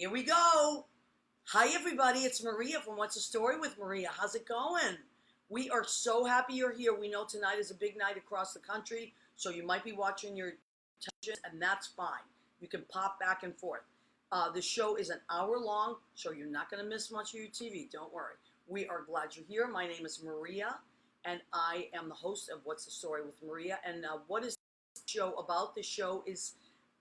Here we go. Hi, everybody. It's Maria from What's the Story with Maria. How's it going? We are so happy you're here. We know tonight is a big night across the country, so you might be watching your television, and that's fine. You can pop back and forth. The show is an hour long, so you're not going to miss much of your TV. Don't worry. We are glad you're here. My name is Maria, and I am the host of What's the Story with Maria. And what is the show about? The show is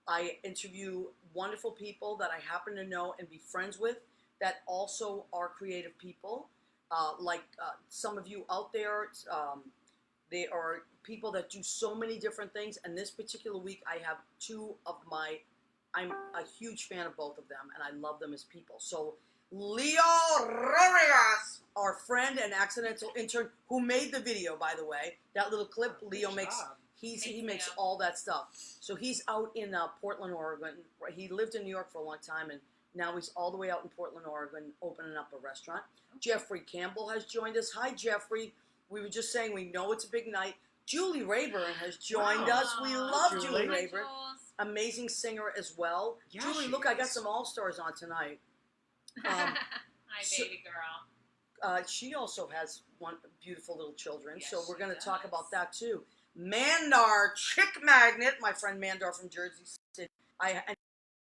I interview wonderful people that I happen to know and be friends with that also are creative people. Some of you out there, they are people that do so many different things. And this particular week, I have I'm a huge fan of both of them, and I love them as people. So Leo Rodriguez, our friend and accidental intern, who made the video, by the way, that little clip, Leo makes. He makes all that stuff. So he's out in Portland, Oregon. He lived in New York for a long time, and now he's all the way out in Portland, Oregon, opening up a restaurant. Jeffrey Campbell has joined us. Hi, Jeffrey. We were just saying we know it's a big night. Julie Rayburn has joined us. We love Julie Rayburn. Amazing singer as well. Yeah, Julie, look, I got some all-stars on tonight. Hi, baby girl. She also has one beautiful little children, yes, so we're going to talk about that too. Mandar, Chick Magnet, my friend Mandar from Jersey City. I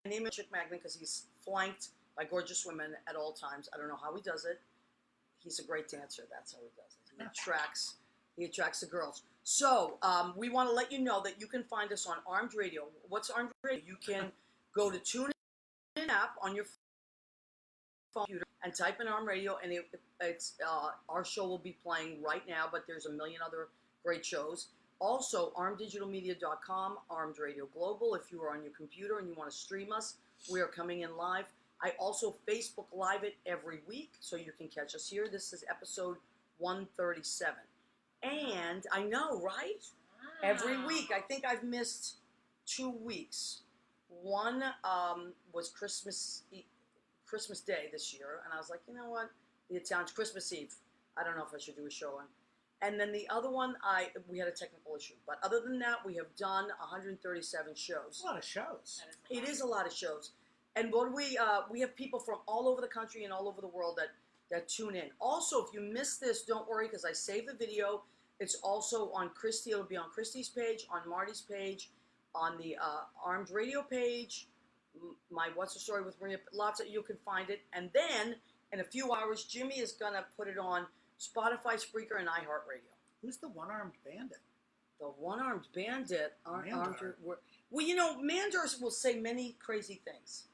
name him Chick Magnet because he's flanked by gorgeous women at all times. I don't know how he does it. He's a great dancer. That's how he does it. He attracts the girls. So we want to let you know that you can find us on Armed Radio. What's Armed Radio? You can go to TuneIn app on your phone computer and type in Armed Radio, and it's our show will be playing right now. But there's a million other great shows. Also, armeddigitalmedia.com, Armed Radio Global. If you are on your computer and you want to stream us, we are coming in live. I also Facebook Live it every week, so you can catch us here. This is episode 137. And I know, right? Wow. Every week. I think I've missed 2 weeks. One was Christmas Day this year, and I was like, you know what? The Italians, Christmas Eve. I don't know if I should do a show on. And then the other one, we had a technical issue. But other than that, we have done 137 shows. A lot of shows. It is a lot of shows. And what we have people from all over the country and all over the world that tune in. Also, if you missed this, don't worry, because I saved the video. It's also on Kristy. It'll be on Kristy's page, on Marty's page, on the Armed Radio page, my What's the Story with Maria. You can find it. And then, in a few hours, Jimmy is going to put it on Spotify, Spreaker, and iHeartRadio. Who's the one-armed bandit? The one-armed bandit. Well, you know, Mandar will say many crazy things.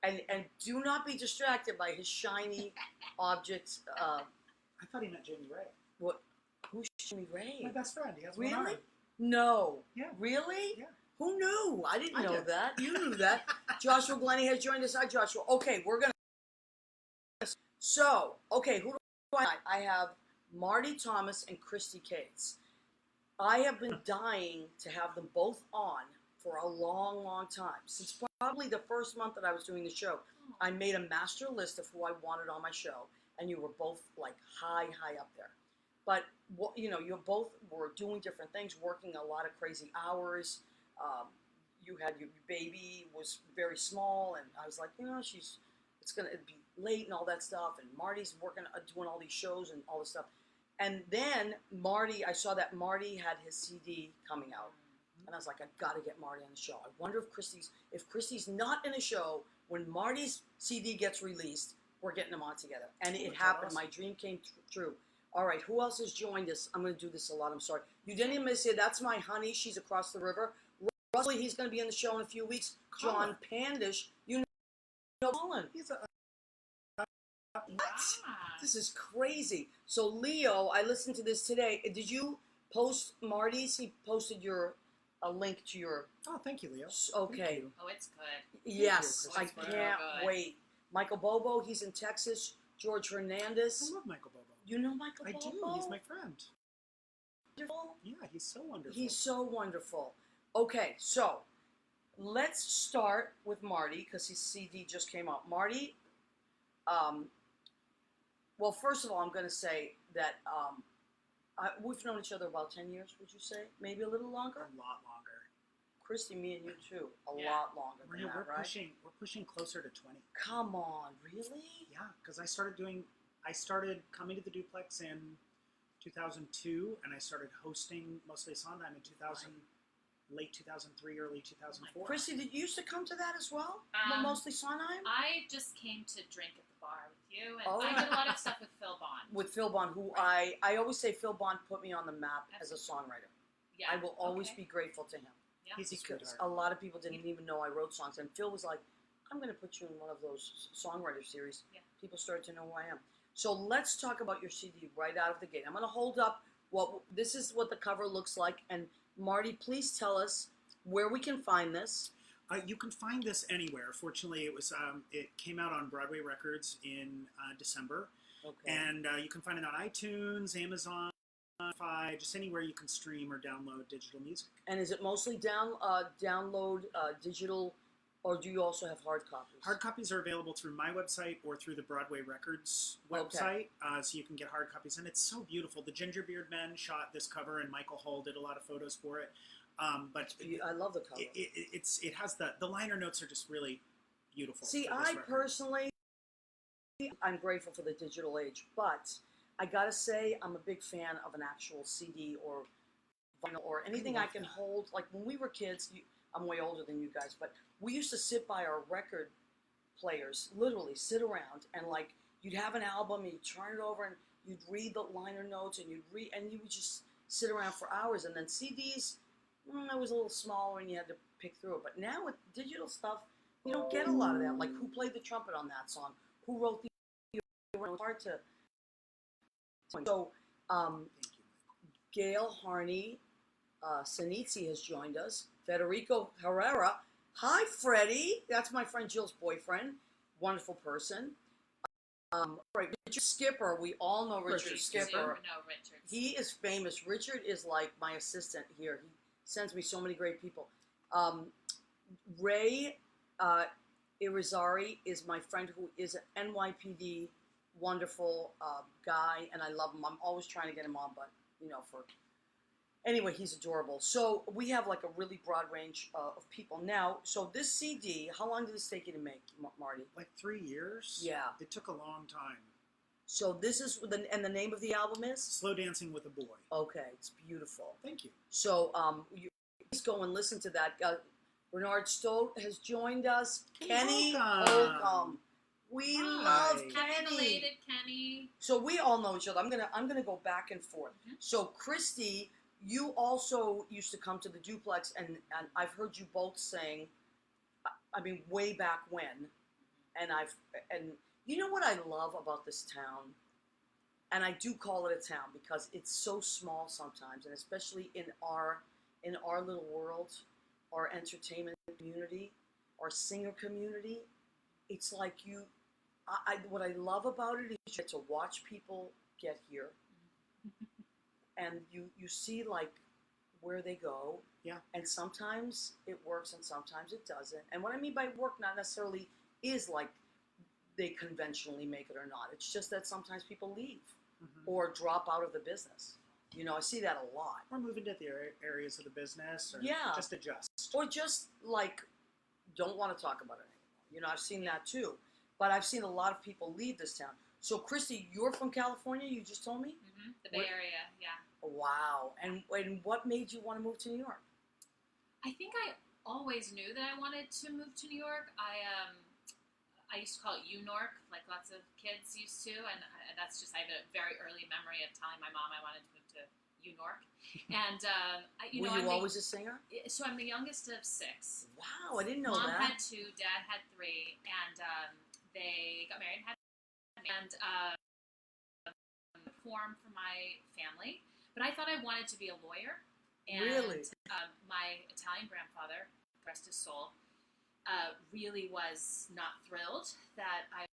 And do not be distracted by his shiny objects. I thought he meant Jamie Ray. What? Who's Jamie Ray? My best friend. He has really? one arm. No. Yeah. Really? Yeah. Who knew? I didn't know that. You knew that. Joshua Glennie has joined us. Hi, Joshua. Okay, we're going to... So, okay, who do I have Marty Thomas and Kristy Cates. I have been dying to have them both on for a long, long time. Since probably the first month that I was doing the show, I made a master list of who I wanted on my show, and you were both like high up there. But, you know, you both were doing different things, working a lot of crazy hours. You had your baby was very small, and I was like, you know, it's going to be late and all that stuff, and Marty's working, doing all these shows and all this stuff. And then Marty, I saw that Marty had his CD coming out, and I was like, I've got to get Marty on the show. I wonder if Kristy's not in a show when Marty's CD gets released, we're getting them on together. And it happened. Awesome. My dream came true. All right, who else has joined us? I'm going to do this a lot. I'm sorry. You didn't even say that's my honey. She's across the river. Russell, he's going to be in the show in a few weeks. John Pandish, you know Colin. He's a... What? This is crazy. So, Leo, I listened to this today. Did you post Marty's? He posted a link to your... Oh, thank you, Leo. Okay. You. Oh, it's good. Yes, I can't wait. Michael Bobo, he's in Texas. George Hernandez. I love Michael Bobo. You know Michael Bobo? I do. He's my friend. Wonderful. Yeah, he's so wonderful. He's so wonderful. Okay, so let's start with Marty because his CD just came out. Marty, well, first of all, I'm going to say that we've known each other about 10 years, would you say? Maybe a little longer? A lot longer. Kristy, me and you too. A Yeah. lot longer than Maria, that, we're right? pushing closer to 20. Come on, really? Yeah, because I started coming to the duplex in 2002, and I started hosting mostly Sondheim in 2000, late 2003, early 2004. Kristy, did you used to come to that as well? Mostly Sondheim? I just came to drink at the bar with you, and Oh. I did a lot of stuff with Phil Bond. With Phil Bond, who I always say Phil Bond put me on the map as a songwriter. Yeah. I will always Okay. be grateful to him. Yeah. He's a Because sweetheart. a lot of people didn't even know I wrote songs, and Phil was like, I'm going to put you in one of those songwriter series. Yeah. People started to know who I am. So let's talk about your CD right out of the gate. I'm going to hold up this is what the cover looks like, and Marty, please tell us where we can find this. You can find this anywhere. Fortunately, it came out on Broadway Records in December, Okay. and you can find it on iTunes, Amazon, Spotify, just anywhere you can stream or download digital music. And is it mostly download digital, or do you also have hard copies? Hard copies are available through my website or through the Broadway Records website, so you can get hard copies. And it's so beautiful. The Gingerbeard Men shot this cover, and Michael Hull did a lot of photos for it. But I love the cover. it has the liner notes are just really beautiful. See, for this I record. personally, I'm grateful for the digital age, but I gotta say, I'm a big fan of an actual CD or vinyl or anything I love can that. hold. Like when we were kids, I'm way older than you guys, but we used to sit by our record players, literally sit around, and like you'd have an album, and you'd turn it over, and you'd read the liner notes, and you would just sit around for hours. And then CDs, it was a little smaller, and you had to pick through it. But now with digital stuff, you don't get a lot of that. Like who played the trumpet on that song? Who wrote the? It's hard to. So, Thank you. Gail Harney Sinizzi has joined us. Federico Herrera. Hi, Freddie. That's my friend Jill's boyfriend. Wonderful person. Right, Richard Skipper. We all know Richard Skipper. No, Richard. He is famous. Richard is like my assistant here. He sends me so many great people. Ray Irizarry is my friend who is an NYPD wonderful guy, and I love him. I'm always trying to get him on, but anyway, he's adorable. So we have like a really broad range of people now. So this CD, how long did this take you to make, Marty? Like 3 years. Yeah. It took a long time. So this is and the name of the album is Slow Dancing with a Boy. Okay, it's beautiful. Thank you. So you please go and listen to that. Bernard Stote has joined us. Kenny Welcome. Holcomb. We Hi. love Happy Kenny. belated Kenny. So we all know each other. I'm gonna go back and forth. Mhm. So Kristy, you also used to come to the duplex, and I've heard you both sing. I mean, way back when, and you know what I love about this town, and I do call it a town because it's so small sometimes, and especially in our little world, our entertainment community, our singer community, it's like what I love about it is you get to watch people get here, and you see like where they go. Yeah. And sometimes it works and sometimes it doesn't. And what I mean by work not necessarily is like they conventionally make it or not. It's just that sometimes people leave or drop out of the business. I see that a lot. Or move into the areas of the business, or Yeah. just adjust. Or just like don't want to talk about it anymore. I've seen that too. But I've seen a lot of people leave this town. So Kristy, you're from California, you just told me? Mm-hmm. The Bay What- Area, yeah. Wow. And what made you want to move to New York? I think I always knew that I wanted to move to New York. I used to call it U-Nork, like lots of kids used to, and that's just, I have a very early memory of telling my mom I wanted to move to U-Nork. And, Were you always a singer? So I'm the youngest of 6. Wow, I didn't know Mom that. had 2, Dad had 3, and they got married and had perform for my family. But I thought I wanted to be a lawyer. And Really? My Italian grandfather, rest his soul, really was not thrilled that I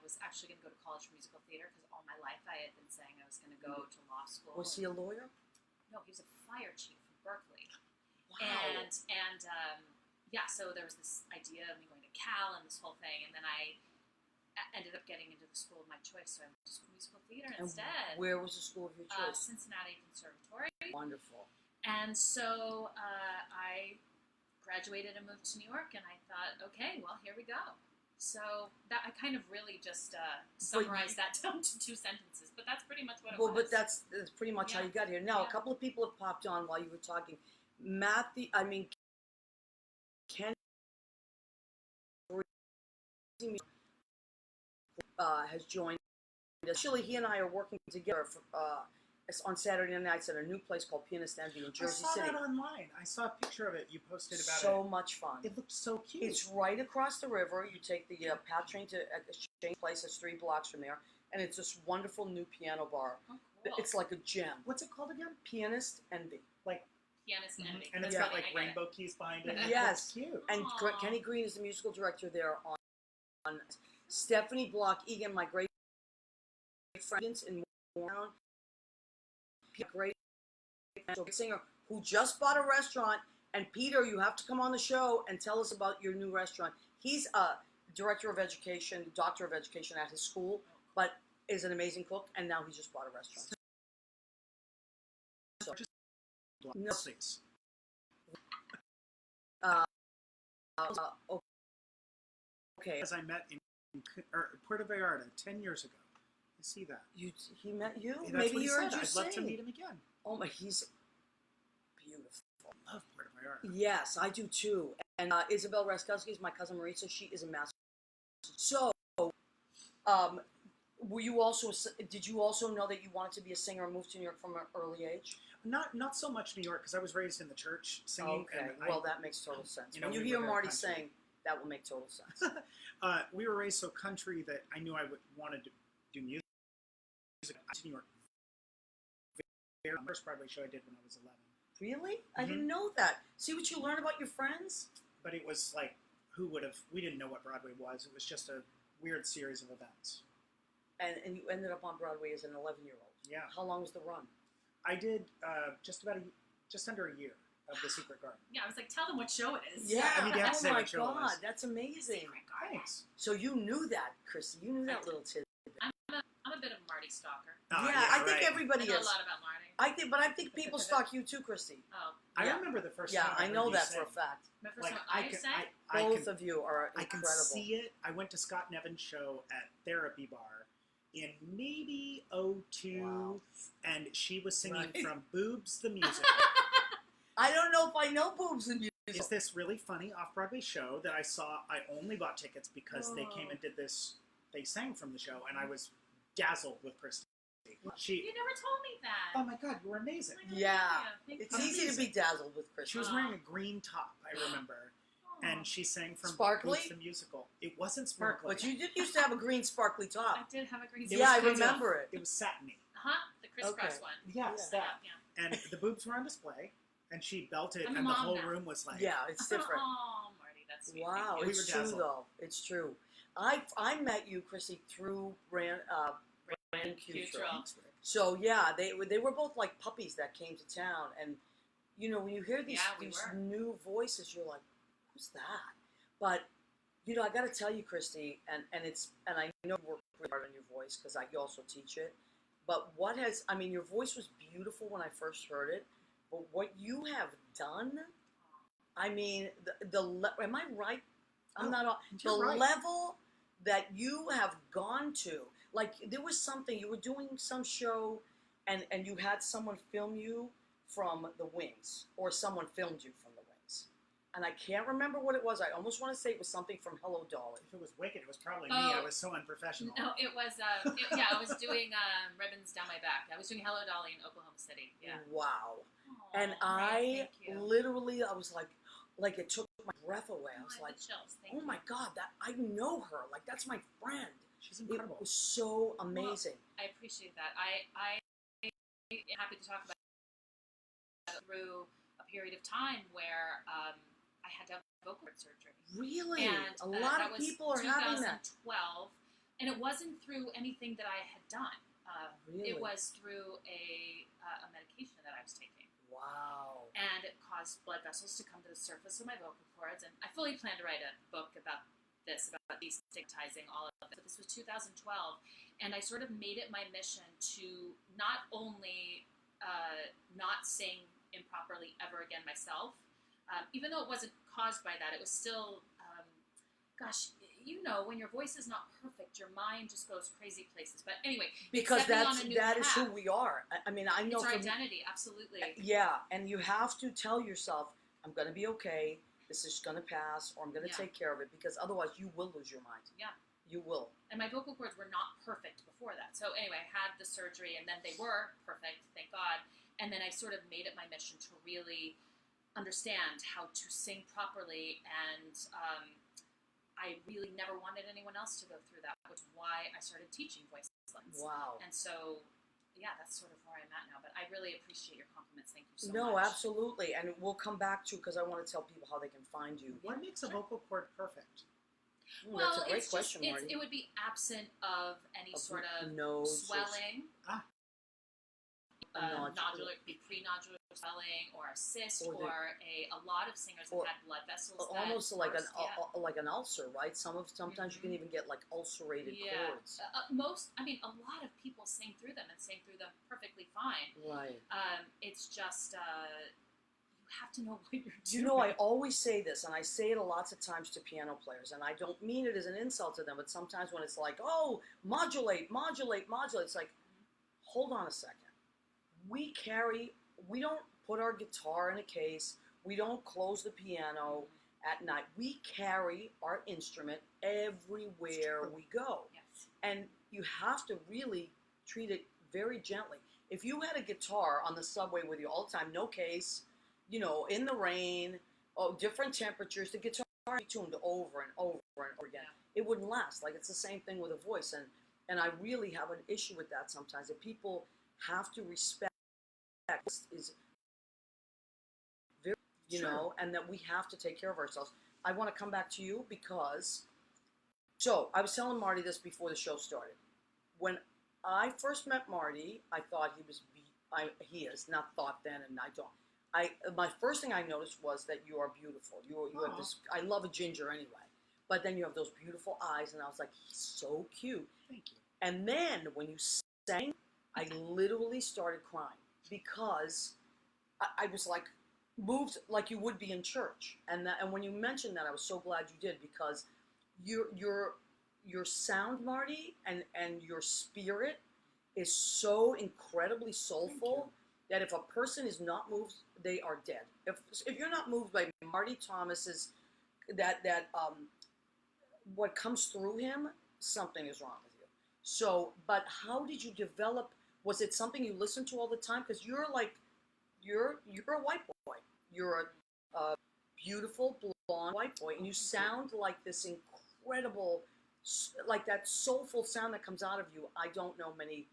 was actually going to go to college for musical theater, because all my life I had been saying I was going to go to law school. Was he a lawyer? No, he was a fire chief in Berkeley. Wow. And so there was this idea of me going to Cal and this whole thing, and then I ended up getting into the school of my choice, so I went to musical theater And instead. where was the school of your choice? Cincinnati Conservatory. Wonderful. And so I graduated and moved to New York, and I thought, okay, well, here we go. So that I kind of really just summarized that down to 2 sentences, but that's pretty much what it was. Well, but that's pretty much how Yeah. you got here. Now, Yeah. a couple of people have popped on while you were talking. Ken has joined us. Actually, he and I are working together for, on Saturday nights at a new place called Pianist Envy in Jersey I saw City. that online. I saw a picture of it. You posted about So much fun. it. It looked so cute. It's right across the river. You take the PATH train to Exchange Place. It's 3 blocks from there, and it's this wonderful new piano bar. Oh, cool. It's like a gem. What's it called again? Pianist Envy. Pianist Envy. And it's Yeah. got like I get it. rainbow keys behind it. Yes. It's cute. And Aw. Kenny Green is the musical director there on Stephanie Block Egan, my great friend in Moretown, great singer who just bought a restaurant. And Peter, you have to come on the show and tell us about your new restaurant. He's a director of education, doctor of education at his school, but is an amazing cook, and now he just bought a restaurant. So, no. Okay. As I met in Puerto Vallarta 10 years ago. I see that. He met you? That's Maybe what he he heard said. you I'd sing. love to meet him again. Oh my, he's beautiful. I love Puerto Vallarta. Yes, I do too. And Isabel Raskowski is my cousin Marisa. She is a master. So, were you also? Did you also know that you wanted to be a singer and moved to New York from an early age? Not so much New York, because I was raised in the church singing. Okay, and well that makes total sense. you know, When you we hear were very Marty country. sing, that will make total sense. We were raised so country that I knew I wanted to do music. I went to New York. The first Broadway show I did when I was 11. Really? I Mhm. didn't know that. See what you learn about your friends? But it was like, we didn't know what Broadway was. It was just a weird series of events. And you ended up on Broadway as an 11-year-old. Yeah. How long was the run? I did just under a year of The Secret Garden. Yeah, I was like, tell them what show it is. Yeah. I mean, you have to Oh say my what show it God, was. that's amazing. Secret Garden. Thanks. So you knew that, Kristy. You knew that little tidbit. I'm a bit of a Marty stalker. Oh, yeah, I think right. I everybody know a is. lot about Marty. I think people stalk you too, Kristy. Oh, I Yeah. remember the first Yeah, time I heard know you that sing. for a fact. my first Like, time I I can, sang. Both of you are I incredible. can see it. I went to Scott Nevin's show at Therapy Bar in maybe 2002, Wow. and she was singing Right. from Boobs the Musical. I don't know if I know boobs and music. It's this really funny off-Broadway show that I saw. I only bought tickets because they came and did this. They sang from the show, and I was dazzled with Kristy. You never told me that. Oh my God, you were amazing. Like, Yeah. thank It's you. easy to be dazzled with She Kristy. was wearing a green top, I remember, Aw. and she sang from Sparkly? Boobs the Musical. It wasn't sparkly. But you did used to have a green sparkly I top. did have a green. It Yeah, was I kind of- remember it. It was satiny. The crisscross Okay. one. Yes, Yeah. that. Yeah. And the boobs were on display, and she belted, I'm a and the mom whole now. room was like, Yeah, it's different. Oh, Marty, that's sweet. Wow, Thank you. We it's were true dazzled. though. It's true. I met you, Kristy, through Brand Cutrell. Cutrell. So yeah, they were both like puppies that came to town, and you know when you hear these Yeah, we these were. new voices, you're like, who's that? But you know, I got to tell you, Kristy, and I know you work really hard on your voice because you also teach it. But your voice was beautiful when I first heard it, but what you have done, I mean, am I right? I'm Oh, not on the you're right. level that you have gone to. Like there was something you were doing some show, and you had someone film you from the wings, or someone filmed you from the wings, and I can't remember what it was. I almost want to say it was something from Hello Dolly. If it was Wicked, it was probably me. Oh. I was so unprofessional. No, it was. I was doing ribbons down my back. I was doing Hello Dolly in Oklahoma City. Yeah. Wow. Aw, And Marty, I thank you. literally, I was like it took my breath away. I was Oh, I like, had the chills. Thank oh you. my God, that I know her. Like that's my friend. She's It incredible. was so amazing. I appreciate that. I am happy to talk about it through a period of time where I had to have vocal cord surgery. Really, And a lot that of was people are having that. 2012, and it wasn't through anything that I had done. Really? It was through a medication that I was taking, Wow. and it caused blood vessels to come to the surface of my vocal cords. And I fully plan to write a book about destigmatizing all of this. But this was 2012, and I sort of made it my mission to not only not sing improperly ever again myself, even though it wasn't caused by that, it was still, gosh, you know, when your voice is not perfect, your mind just goes crazy places. But anyway, Because set me on a new that is who path. we are. I mean, I know It's our from identity, absolutely. yeah, and you have to tell yourself, I'm going to be okay. This is going to pass, or I'm going to Yeah. take care of it, because otherwise you will lose your mind. Yeah. You will. And my vocal cords were not perfect before that. So anyway, I had the surgery, and then they were perfect, thank God. And then I sort of made it my mission to really understand how to sing properly, and I really never wanted anyone else to go through that, which is why I started teaching voice lessons. Wow. And so, yeah, that's sort of where I'm at now. But I really appreciate your compliments. Thank you so much. No, absolutely. And we'll come back to, because I want to tell people how they can find you. What makes a vocal cord perfect? Well, That's a great it's question, just, Marty. it would be absent of any Of sort of nose or swelling. nodule. Nodular, it could be pre-nodular swelling, or a cyst, Or or a lot of singers have or had blood vessels. almost that like burst, like an ulcer, right? Sometimes you can even get like ulcerated cords. I mean, a lot of people sing through them and sing through them perfectly fine. Right. It's just you have to know what you're doing. You know, I always say this, and I say it lots of times to piano players, and I don't mean it as an insult to them, but sometimes when it's like, oh, modulate, modulate, modulate, it's like, hold on a second. We don't put our guitar in a case, we don't close the piano at night. We carry our instrument everywhere we go. Yes. And you have to really treat it very gently. If you had a guitar on the subway with you all the time, no case, you know, in the rain, different temperatures, the guitar would be tuned over and over and over again. Yeah. It wouldn't last. Like, it's the same thing with a voice. And I really have an issue with that sometimes, that people have to respect is very, you know, and that we have to take care of ourselves. I want to come back to you because, so I was telling Marty this before the show started. When I first met Marty, I thought he is, not thought then, and I don't. My first thing I noticed was that you are beautiful. You have this, I love a ginger anyway, but then you have those beautiful eyes, and I was like, he's so cute. Thank you. And then when you sang, I literally started crying, because I was like moved like you would be in church. And when you mentioned that, I was so glad you did, because your sound, Marty, and your spirit is so incredibly soulful that if a person is not moved, they are dead. If you're not moved by Marty Thomas's what comes through him, something is wrong with you. So, but how did you develop? Was it something you listened to all the time? Because you're a white boy. You're a beautiful blonde white boy, and you sound like this incredible, like that soulful sound that comes out of you. I don't know many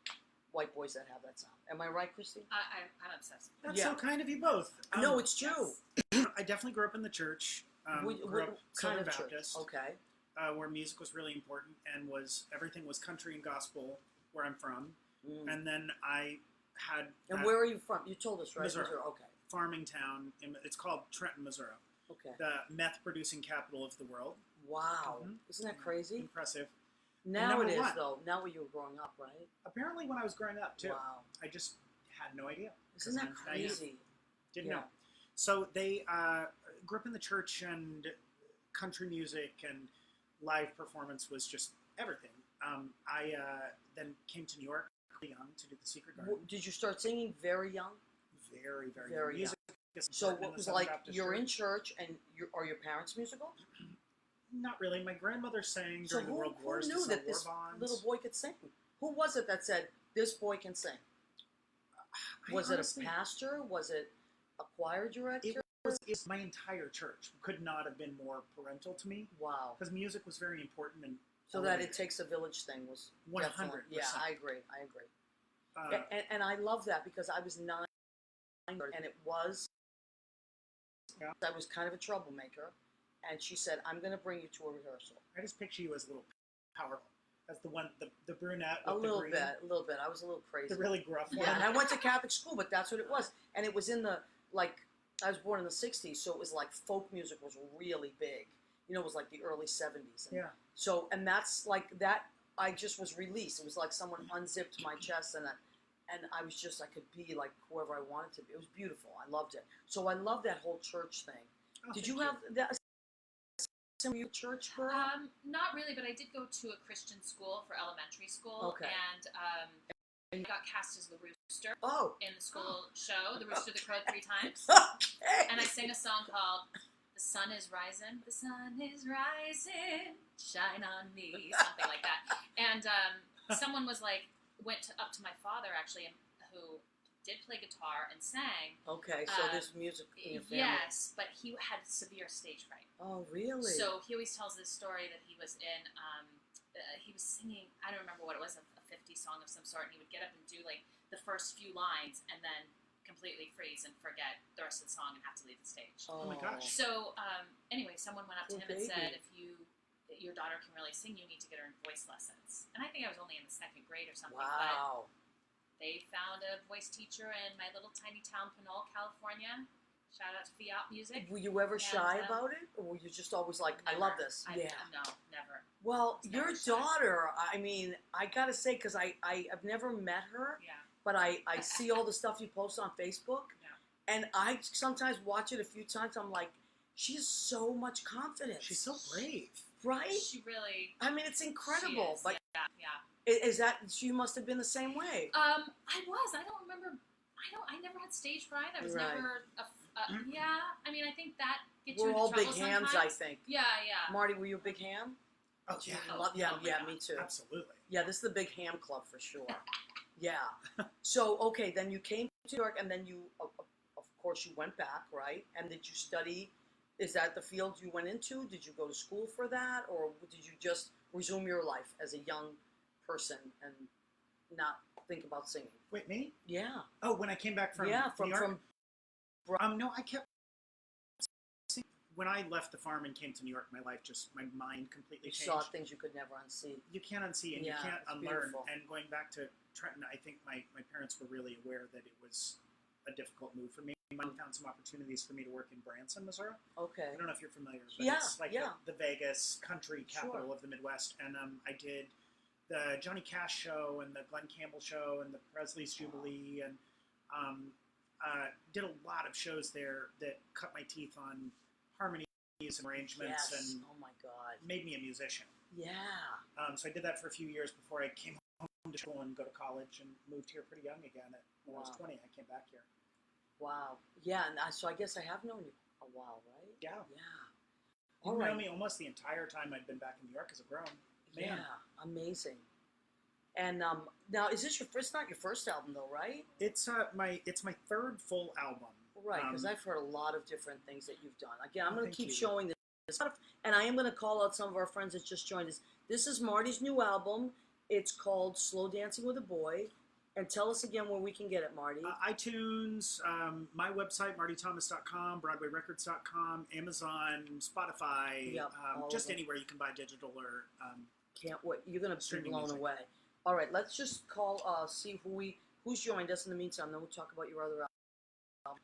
white boys that have that sound. Am I right, Kristy? I'm obsessed. That's so kind of you both. No, it's true. Yes. I definitely grew up in the church. Grew up kind of Baptist, church? Okay. where music was really important, and everything was country and gospel where I'm from. Mm. And then I had And where are you from? You told us, right? Missouri. Okay. farming town. It's called Trenton, Missouri, Okay. the meth-producing capital of the world. Wow. Mhm. Isn't that crazy? Impressive. Now Number it is, one. though. Now when you were growing up, right? Apparently, when I was growing up too, Wow. I just had no idea. Isn't that 'Cause I'm naive. crazy? Didn't Yeah. know. So they grew up in the church, and country music and live performance was just everything. I then came to New York really young to do the Secret Garden. Did you start singing very young? Very, very, Very young. Music is So important in what the was Southern like, Baptist you're Church. in church, and are your parents musical? Not really. My grandmother sang So during the World Wars. who to knew sell that war this bonds. little boy could sing? Who was it that said, this boy can sing? Was it a pastor? Was it a choir director? It's my entire church could not have been more parental to me, Wow. because music was very important. And So that it takes a village thing was 100%. definitely- Yeah, I agree. And I love that, because I was 9, and it was, Yeah. I was kind of a troublemaker, and she said, I'm going to bring you to a rehearsal. I just picture you as a little powerful. As the one, the brunette with A little the green, bit. I was a little crazy. the really gruff one. Yeah, and I went to Catholic school, but that's what it was. And it was in the, like, I was born in the 60s, so it was like folk music was really big. You know, it was like the early 70s. And Yeah. so, and that's like that, I just was released. It was like someone unzipped my chest, and I was just, I could be like whoever I wanted to be. It was beautiful. I loved it. So I love that whole church thing. Oh, Did thank you have that similar church girl? Not really, but I did go to a Christian school for elementary school, Okay. and I got cast as the rooster Oh. in the school show, The Rooster That Crowed 3 times. Okay. And I sang a song called "The Sun Is Rising." The sun is rising, shine on me, something like that. And someone was like, up to my father actually, who did play guitar and sang. Okay, so there's music in your family. Yes, but he had severe stage fright. Oh, really? So he always tells this story that he was in. He was singing. I don't remember what it was, a 50 song of some sort, and he would get up and do like the first few lines, and then completely freeze and forget the rest of the song and have to leave the stage. Oh my gosh. So anyway, someone went up to Poor him and said, baby. if your daughter can really sing, you need to get her in voice lessons. And I think I was only in the 2nd grade or something. Wow. But they found a voice teacher in my little tiny town, Pinole, California. Shout out to Fiat Music. Were you ever shy about it, or were you just always like, I love this? No, never. Well, was your never shy. daughter, I mean, I gotta say, because I've never met her, Yeah. but I see all the stuff you post on Facebook, and I sometimes watch it a few times. I'm like, she has so much confidence. She's so brave. Right? She really. I mean, it's incredible. She is, But yeah. is that, she must have been the same way. I was. I don't remember. I never had stage fright. I was Right. never. Yeah. I mean, I think that gets We're you into all big trouble hams, sometimes. I think. Yeah, yeah. Marty, were you a big ham? Oh, Did you yeah. love- yeah, Oh my yeah, God. me too. Absolutely. Yeah, this is the big ham club for sure. Yeah. So, okay, then you came to New York, and then you, of course, you went back, right? And did you study? Is that the field you went into? Did you go to school for that, or did you just resume your life as a young person and not think about singing? Wait, me? Yeah. Oh, when I came back from Yeah, New York? from No, I kept singing. When I left the farm and came to New York, my mind completely you changed. saw things you could never unsee. You can't unsee and Yeah, you can't it's unlearn. beautiful. And going back to Trenton, I think my parents were really aware that it was a difficult move for me. My mom found some opportunities for me to work in Branson, Missouri. Okay. I don't know if you're familiar, but Yeah, it's like yeah. the Vegas country capital Sure. of the Midwest. And I did the Johnny Cash show and the Glenn Campbell show and the Presley's Jubilee, and did a lot of shows there that cut my teeth on harmonies and arrangements Yes. and Oh my God. made me a musician. Yeah. So I did that for a few years before I came home to school and go to college, and moved here pretty young again. When I was Wow. 20, I came back here. Wow. Yeah, and so I guess I have known you a while, right? Yeah. Yeah. You All know right. me almost the entire time I'd been back in New York as a grown man. Yeah, amazing. And now, is this it's not your first album though, right? It's my 3rd full album. Right, because I've heard a lot of different things that you've done. Again, I'm Oh, going to thank keep you. showing this, and I am going to call out some of our friends that just joined us. This is Marty's new album. It's called Slow Dancing with a Boy. And tell us again where we can get it, Marty. iTunes, my website, martythomas.com, broadwayrecords.com, Amazon, Spotify, Yep, all just of them. anywhere you can buy digital or Can't wait. You're going to be streaming blown music. away. All right, let's just call, see who's joined us in the meantime. Then we'll talk about your other album.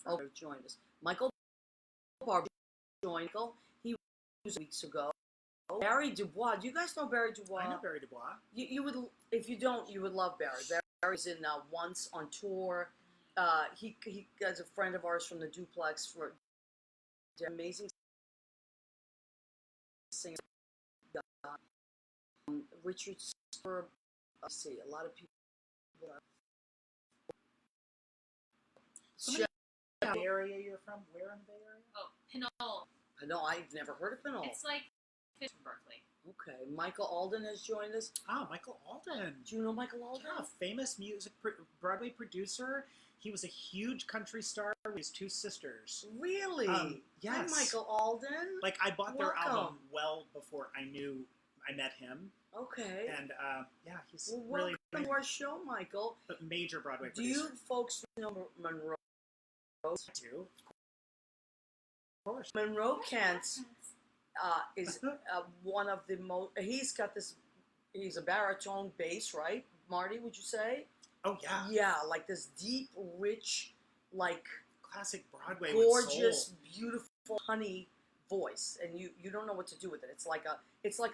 Okay, joined us. Michael Barber joined. He was weeks ago. Barry Dubois. Do you guys know Barry Dubois? I know Barry Dubois. You would, if you don't, you would love Barry. Barry's in Once on tour. He is a friend of ours from the Duplex for amazing singer. Richard Sperb. Let's see, a lot of people. Somebody in the Bay Area you're from? Where in the Bay Area? Oh, Pinole. No, I've never heard of Pinole. It's like from Berkeley. Okay, Michael Alden has joined us. Ah, Michael Alden. Do you know Michael Alden? Yeah, famous Broadway producer. He was a huge country star with his 2 sisters. Really? Yes. Hi, Michael Alden. Like, I bought their Welcome. album well before I met him. Okay. And, yeah, he's Well, really welcome to our show, Michael. a major Broadway Do producer. you folks know Monroe? do? Of course. Monroe Kent is one of the most. He's got this. He's a baritone bass, right, Marty? Would you say? Oh, yeah. Yeah, like this deep, rich, like Classic Broadway gorgeous, with soul. beautiful, honey voice, and you don't know what to do with it. It's like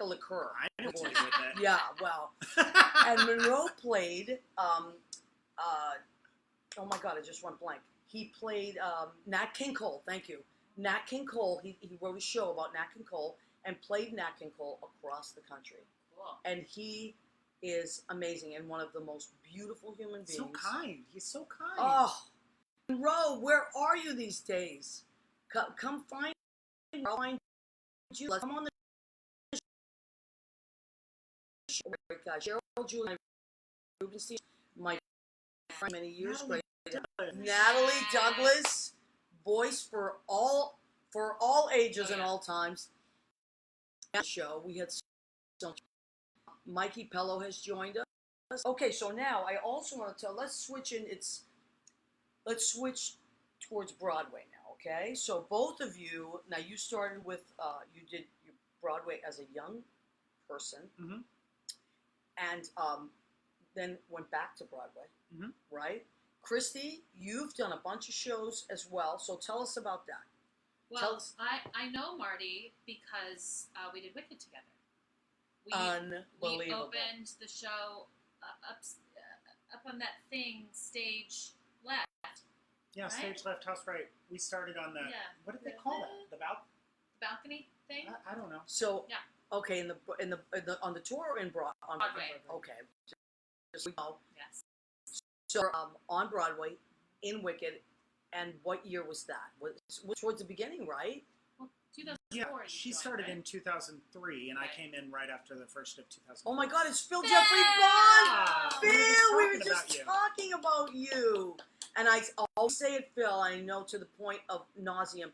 a liqueur. I know what to do with it. Yeah, well, and Monroe played. Oh my God, I just went blank. He played Nat King Cole. Thank you, Nat King Cole. He wrote a show about Nat King Cole and played Nat King Cole across the country. Cool. And he is amazing and one of the most beautiful human beings. So kind. He's so kind. Oh, Monroe, where are you these days? Come find me. I'll find you. Let's come on the show. Great guy. Cheryl, Julie, Rubenstein, my friend many years. Natalie Great. Douglas. Natalie Douglas, voice for all ages and all times. Show we had so Mikey Pello has joined us. Okay, so now I also want to tell. Let's switch towards Broadway now. Okay, so both of you now you started with you did your Broadway as a young person, Mhm. and then went back to Broadway, Mhm. right? Kristy, you've done a bunch of shows as well, so tell us about that. Tell Well, us. I know Marty because we did Wicked together. We Unbelievable. opened the show up on that thing, stage left. Yeah, Right? stage left, house right. We started on the, Yeah. what did they call that? The Balcony thing? I don't know. So Yeah. okay, on the tour or in Broadway. Okay, just so we know. Yes. So on Broadway, in Wicked, and what year was that? Was towards the beginning, right? Well, 2004. Yeah, you she joined, started right? in 2003, and I Right. came in right after the first of 2004. Oh my God, it's Phil Phil! Jeffrey Bond. We were just Phil, we were talking just about you. talking about you. And I always say it, Phil. I know to the point of nauseum.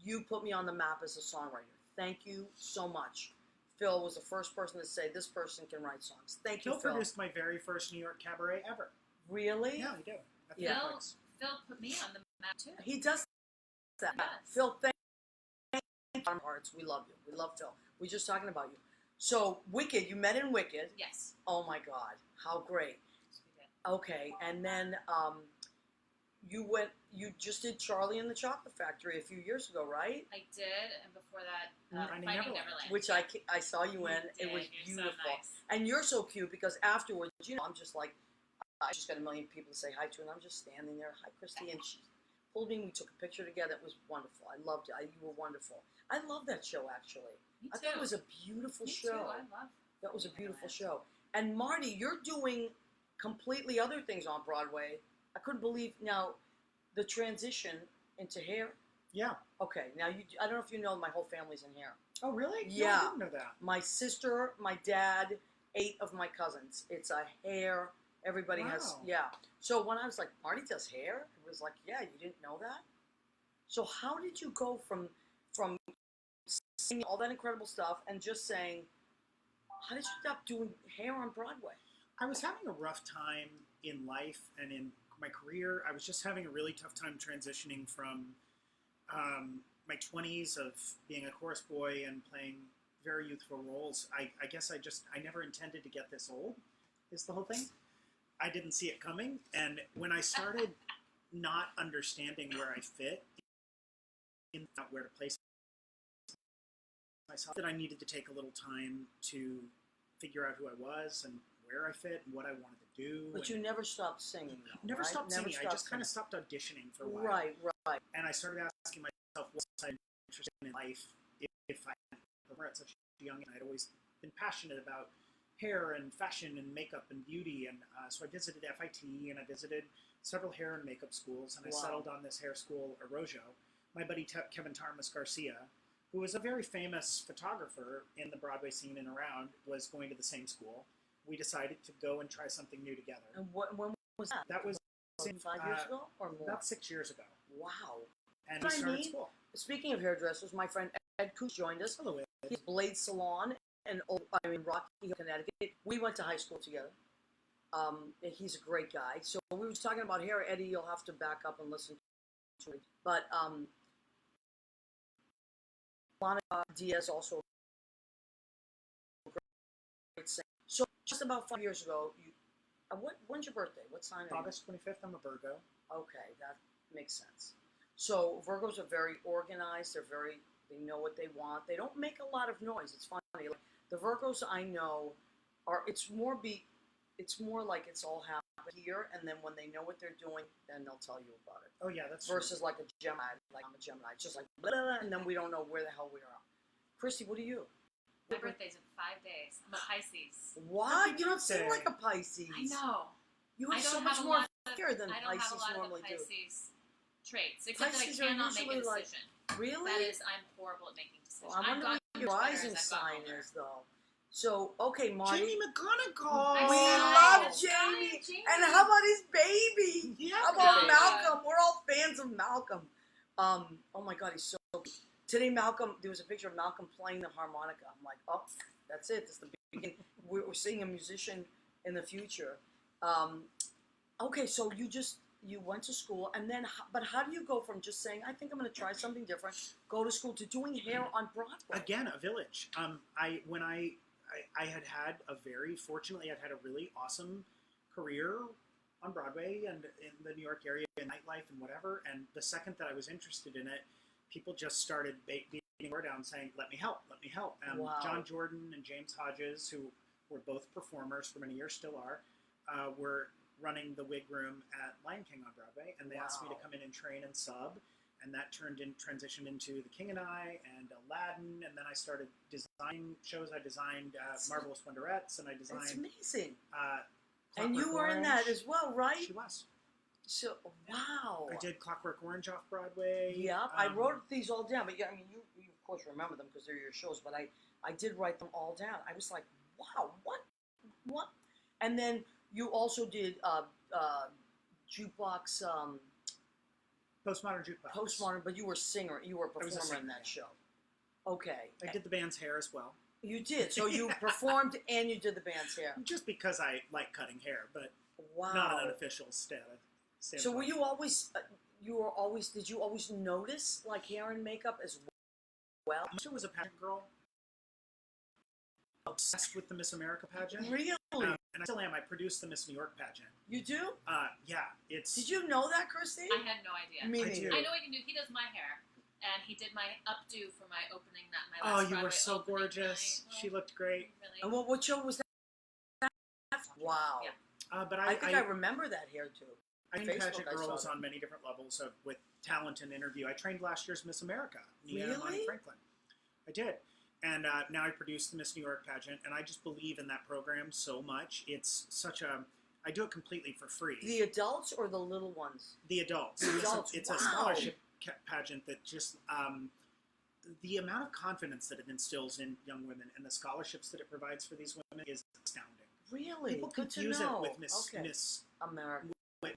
You put me on the map as a songwriter. Thank you so much. Phil was the first person to say this person can write songs. Thank you, Phil Phil. produced my very first New York cabaret ever. Really? Yeah, he did. I think Yeah. that's- Phil put me on the map too. He does that. Yes. Phil, thank you. Our hearts, we love you. We love Phil. We're just talking about you. So, Wicked, you met in Wicked. Yes. Oh my God, how great. Yes, we did. Okay, and then you just did Charlie and the Chocolate Factory a few years ago, right? I did, and before that, Finding Finding Neverland. Neverland. Which I saw you in. You It was did. You're beautiful. So nice. And you're so cute because afterwards, I'm just like, I just got a million people to say hi to, and I'm just standing there. Hi, Kristy, and she pulled me. And we took a picture together. It was wonderful. I loved it. You were wonderful. I love that show actually. Me I too. thought it was a beautiful Me show. too. I love. That was a beautiful Neverland. show. And Marty, you're doing completely other things on Broadway. I couldn't believe now the transition into hair. Yeah. Okay, now I don't know if you know my whole family's in hair. Oh, really? No, Yeah. I didn't know that. My sister, my dad, 8 of my cousins. It's a hair. Everybody has, Wow. yeah. So when I was like, Marty does hair? It was like, yeah, you didn't know that? So how did you go from singing all that incredible stuff and just saying, how did you end up doing hair on Broadway? I was having a rough time in life and in my career. I was just having a really tough time transitioning from my 20s of being a chorus boy and playing very youthful roles. I guess I never intended to get this old, is the whole thing. I didn't see it coming. And when I started not understanding where I fit, where to place myself, that I needed to take a little time to figure out who I was and where I fit and what I wanted to do. But and you never stopped singing, though, never right? stopped Never singing. I just kind of stopped auditioning for a while. Right. And I started asking myself what was I interested in life if I had at such a young age. I'd always been passionate about hair and fashion and makeup and beauty. And so I visited FIT and I visited several hair and makeup schools. And I Wow. settled on this hair school, Arrojo. My buddy Kevin Tarmas Garcia, who was a very famous photographer in the Broadway scene and around, was going to the same school. We decided to go and try something new together. And when was that? That was 5 years ago or more? about 6 years ago. Wow. And What we I started mean- school. Speaking of hairdressers, my friend Ed Coos joined us. Hello, Ed. His Blade Salon in Rocky Hill, Connecticut. We went to high school together. And he's a great guy. So we were talking about hair. Eddie, you'll have to back up and listen to it. But Monica Diaz also a great singer. So just about 5 years ago, when's your birthday? What sign are you? August 25th, I'm a Virgo. Okay, that makes sense. So Virgos are very organized. They know what they want. They don't make a lot of noise. It's funny. Like, the Virgos I know it's more like it's all happening it here, and then when they know what they're doing, then they'll tell you about it. Oh yeah, that's Versus like a Gemini, like I'm a Gemini, it's just like blah, blah, blah, and then we don't know where the hell we are. Kristy, what are you? My birthday's in 5 days. I'm a Pisces. Why? Happy You don't seem birthday. like a Pisces. I know. You have I so don't much have a more lot of, fear than I don't have a Pisces lot of the normally do. Pisces traits, except Pisces that are I cannot make a usually like- decision. Really? That is, I'm horrible at making decisions. Well, I wonder what your rising sign is, though. So, okay, Marty. Jamie McGonagall. We I love said, Jamie. Jamie. And how about his baby? Yeah. How about Yeah. Malcolm? We're all fans of Malcolm. Oh my God, he's so cute. Today, Malcolm, there was a picture of Malcolm playing the harmonica. I'm like, oh, that's it. That's the beginning. We're seeing a musician in the future. Okay, so you went to school, and then, but how do you go from just saying, I think I'm going to try something different, go to school, to doing hair on Broadway? Again, a village. I had a very fortunately, I'd had a really awesome career on Broadway and in the New York area in nightlife and whatever. And the second that I was interested in it, people just started beating the door down saying, let me help, let me help. Wow. John Jordan and James Hodges, who were both performers for many years, still are, were running the wig room at Lion King on Broadway. And they asked me to Wow. come in and train and sub. And that transitioned into The King and I and Aladdin, and then I started designing shows. I designed Marvelous Wonderettes, and I That's designed. amazing. Clockwork And you were in that Orange. as well, right? She was. So, wow. I did Clockwork Orange off Broadway. Yeah, I wrote these all down. But yeah, I mean, you of course remember them because they're your shows. But I did write them all down. I was like, wow, what? And then you also did jukebox, Postmodern Jukebox. postmodern. But you were a singer. You were a I was a performer in singer, that yeah. show. Okay, I did the band's hair as well, you did. So you performed and you did the band's hair. just because I like cutting hair, but Wow. not an unofficial standpoint. So were you always? Did you always notice like hair and makeup as well? My sister was a pageant girl, obsessed with the Miss America pageant. Really? And I still am. I produced the Miss New York pageant. You do? Yeah, it's. Did you know that, Kristy? I had no idea. Me I neither. do. I know he can do. He does my hair, and he did my updo for my opening night. My Oh, last you were Broadway so opening gorgeous. night. She looked great. Really? And what show was that? Wow. Yeah. But I think I remember that hair too. I trained Facebook, pageant I saw girls that. on many different levels with talent and interview. I trained last year's Miss America, Nia and Lonnie Really? Franklin. I did. And now I produce the Miss New York pageant, and I just believe in that program so much. It's such a... I do it completely for free. The adults or the little ones? The adults. The adults, It's wow. a scholarship pageant that just... the amount of confidence that it instills in young women and the scholarships that it provides for these women is astounding. Really? People Good to confuse it know. with Miss America.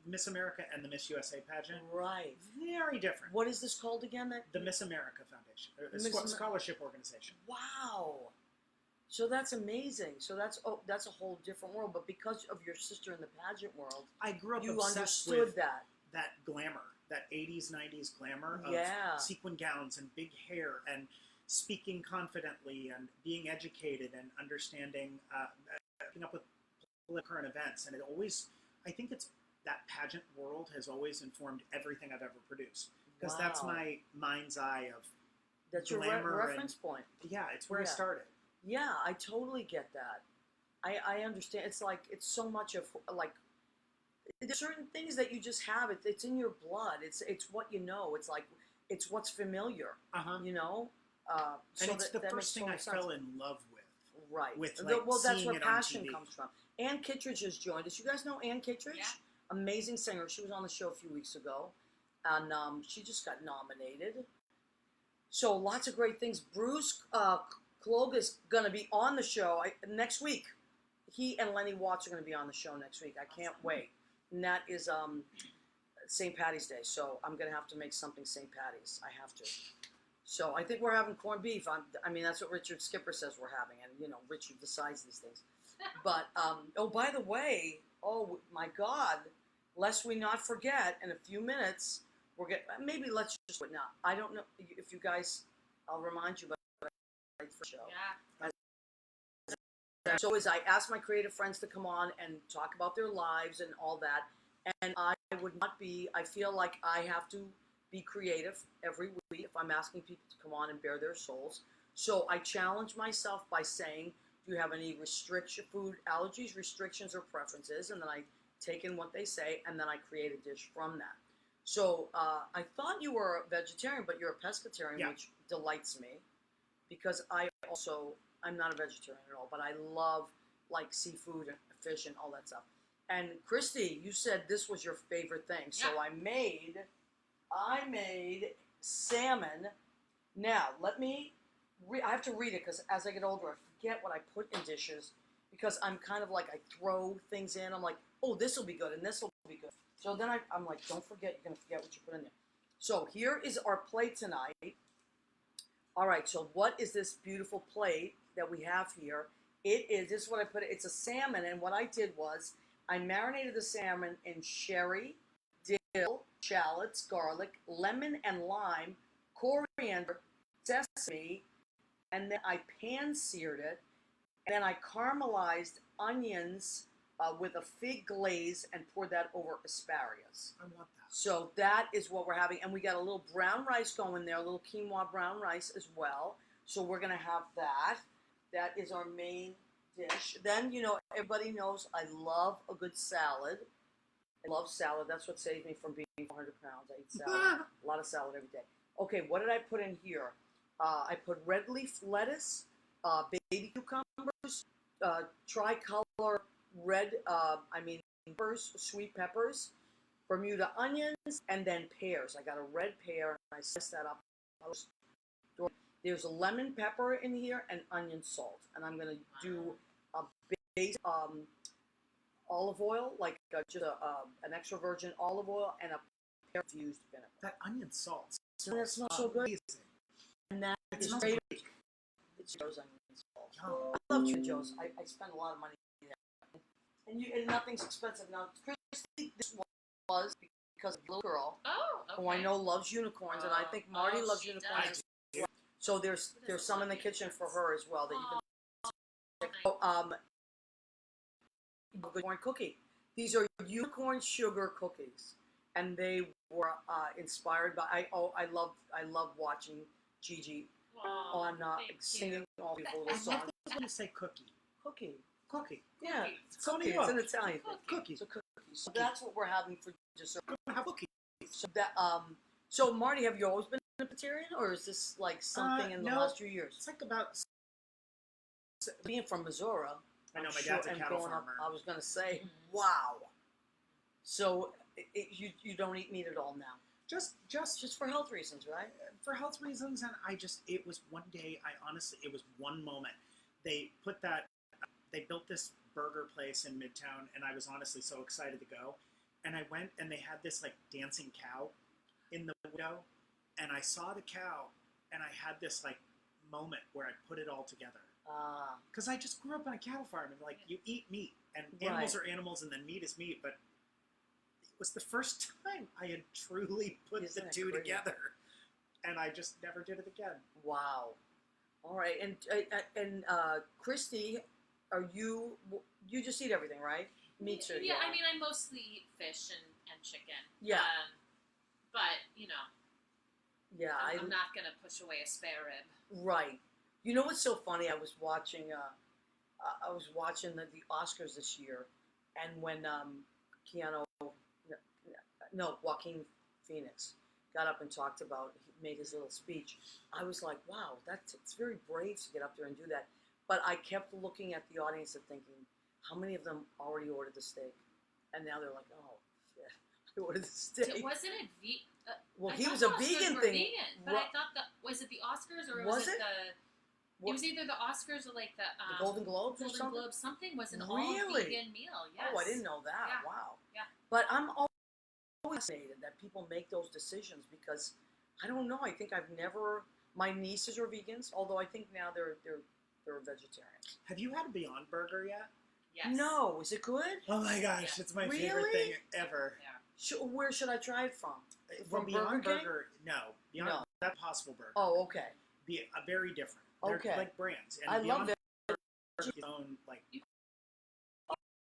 Miss America and the Miss USA pageant. Right. Very different. What is this called again? That The Miss America Foundation, or Miss scholarship organization. Wow. So that's amazing. So that's a whole different world. But because of your sister in the pageant world, I grew up you obsessed understood with that. glamour, that 80s, 90s glamour of Yeah. sequin gowns and big hair and speaking confidently and being educated and understanding, keeping up with current events. And it always, I think that pageant world has always informed everything I've ever produced. Because that's Wow. my mind's eye of, That's your glamour reference point. yeah, it's where I Yeah. started. Yeah, I totally get that. I understand. It's like it's so much of like there's certain things that you just have. It's in your blood. It's what you know. It's like it's what's familiar. Uh-huh. You know. And it's the that first makes thing I total sense. fell in love with. Right. with, like, Well, that's seeing where it on passion TV. comes from. Ann Kittredge has joined us. You guys know Ann Kittredge? Yeah. Amazing singer. She was on the show a few weeks ago, and she just got nominated. So lots of great things. Bruce Klog is going to be on the show next week. He and Lenny Watts are going to be on the show next week. I can't wait. And that is St. Patty's Day. So I'm going to have to make something St. Patty's. I have to. So I think we're having corned beef. I mean, that's what Richard Skipper says we're having. And, you know, Richard decides these things. But, by the way, oh, my God, lest we not forget, in a few minutes, maybe let's just do it now. I don't know if you guys, I'll remind you, but for the show. Yeah. So as I ask my creative friends to come on and talk about their lives and all that, and I feel like I have to be creative every week if I'm asking people to come on and bare their souls. So I challenge myself by saying, do you have any food allergies, restrictions, or preferences? And then I take in what they say, and then I create a dish from that. So I thought you were a vegetarian, but you're a pescatarian, Yeah. which delights me because I'm not a vegetarian at all, but I love like seafood and fish and all that stuff. And Kristy, you said this was your favorite thing, so Yeah. I made salmon. Now I have to read it because as I get older, I forget what I put in dishes because I'm kind of like I throw things in. I'm like, oh, this will be good and this will be good. So then I'm like, don't forget, you're gonna forget what you put in there. So here is our plate tonight. All right, so what is this beautiful plate that we have here? This is what I put, it's a salmon, and what I did was, I marinated the salmon in sherry, dill, shallots, garlic, lemon and lime, coriander, sesame, and then I pan-seared it, and then I caramelized onions with a fig glaze and poured that over asparagus. I want that. So that is what we're having. And we got a little brown rice going there, a little quinoa brown rice as well. So we're going to have that. That is our main dish. Then, everybody knows I love a good salad. I love salad. That's what saves me from being 400 pounds. I eat salad. A lot of salad every day. Okay, what did I put in here? I put red leaf lettuce, baby cucumbers, tricolor red, peppers, sweet peppers, Bermuda onions, and then pears. I got a red pear, and I sliced that up. There's a lemon pepper in here and onion salt. And I'm going to do a base olive oil, like just an extra virgin olive oil and a pear infused vinegar. That onion salt. So that smells so good. Amazing. And that It is smells great. great. It's Joe's onion salt. Yum. I love Trader Joe's. I spend a lot of money there. And nothing's expensive. Now, Kristy, this was because of the little girl Oh, okay. who I know loves unicorns, and I think Marty Oh, loves she unicorns does. as well. So there's some in the kitchen for her as well that you can. So, unicorn cookie. These are unicorn sugar cookies, and they were inspired by. I love watching Gigi Aw, on thank singing you. all these little I love songs. when you say cookie. Cookie. Cookie. Yeah, Cookie. it's cookie. New It's an York. Italian thing. Cookies. It's a cookie. So that's what we're having for dessert. I'm gonna have cookies. So so Marty, have you always been a vegetarian, or is this like something in the no. last few years? It's like about. Being from Missouri, I know I'm my sure, dad's a and cattle growing up, farmer. I was gonna say, Mhm. wow. So you don't eat meat at all now, Just just for health reasons, right? for health reasons, and it was one day. It was one moment. They built this burger place in Midtown, and I was honestly so excited to go. And I went, and they had this like dancing cow in the window, and I saw the cow, and I had this like moment where I put it all together. Because I just grew up on a cattle farm, and like you eat meat, and animals are animals, and then meat is meat. But it was the first time I had truly put Isn't the it two crazy? together, and I just never did it again. Wow. All right, and Kristy, are you just eat everything, right? Me too. Yeah, I mean, I mostly eat fish and chicken. Yeah. But, Yeah, I'm not going to push away a spare rib. right. You know what's so funny? I was watching the Oscars this year, and when Joaquin Phoenix got up and talked about, he made his little speech. I was like, wow, it's very brave to get up there and do that. But I kept looking at the audience and thinking, how many of them already ordered the steak? And now they're like, oh, shit, I ordered the steak. Wasn't it Well, I he thought was a the Oscars vegan were thing. Vegan, but I thought was it the Oscars or Was was it? It was either the Oscars or like the Golden Globes or Golden something? Globes. Something was an Really? all vegan meal. Yes. Oh, I didn't know that. Yeah. Wow. Yeah. But I'm always fascinated that people make those decisions because I don't know. I think my nieces are vegans, although I think now they're vegetarians. Have you had a Beyond Burger yet? Yes. No, is it good? Oh my gosh, Yeah. it's my Really? favorite thing ever. Yeah. Where should I try it from? Well, From Beyond Burger King? Burger, no. Beyond No. That's Possible Burger. Oh, okay. Very different. They're Okay. like brands. And I love Beyond it. Burger is its own like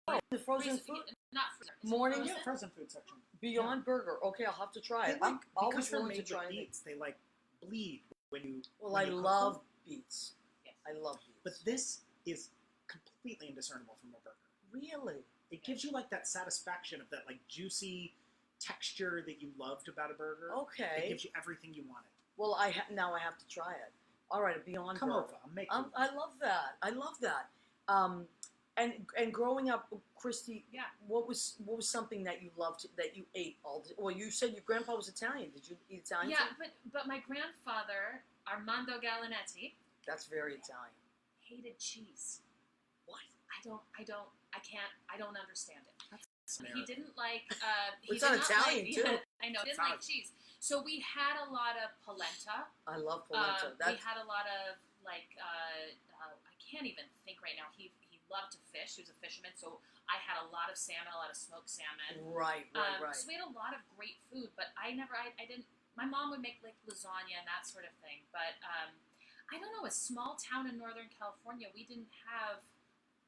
Oh, the frozen food. Not frozen. Is it Morning- frozen? frozen food section. Beyond Burger. Okay, I'll have to try They it. I'm always because they're willing to made try with anything. beets, they like bleed when you. Well, when I you cook love them. beets. Yes. I love beets. But this is completely indiscernible from a burger. Really? it gives you like that satisfaction of that like juicy texture that you loved about a burger. It Okay. gives you everything you wanted. Well, now I have to try it. All right, a Beyond Come Burger. over, I'll make I love that. I love that. And growing up, Kristy, Yeah. what was something that you loved that you ate all? Well, you said your grandpa was Italian. Did you eat Italian? Yeah, food? but my grandfather, Armando Gallinetti, That's very Italian. hated cheese. What? I don't understand it. He American. didn't like. It's not Italian, too. I know. He didn't Italian. like cheese. So we had a lot of polenta. I love polenta. We had a lot of like. I can't even think right now. He loved to fish. He was a fisherman, so I had a lot of salmon, a lot of smoked salmon. right. So we had a lot of great food, but I didn't. My mom would make like lasagna and that sort of thing, but I don't know. A small town in Northern California, we didn't have.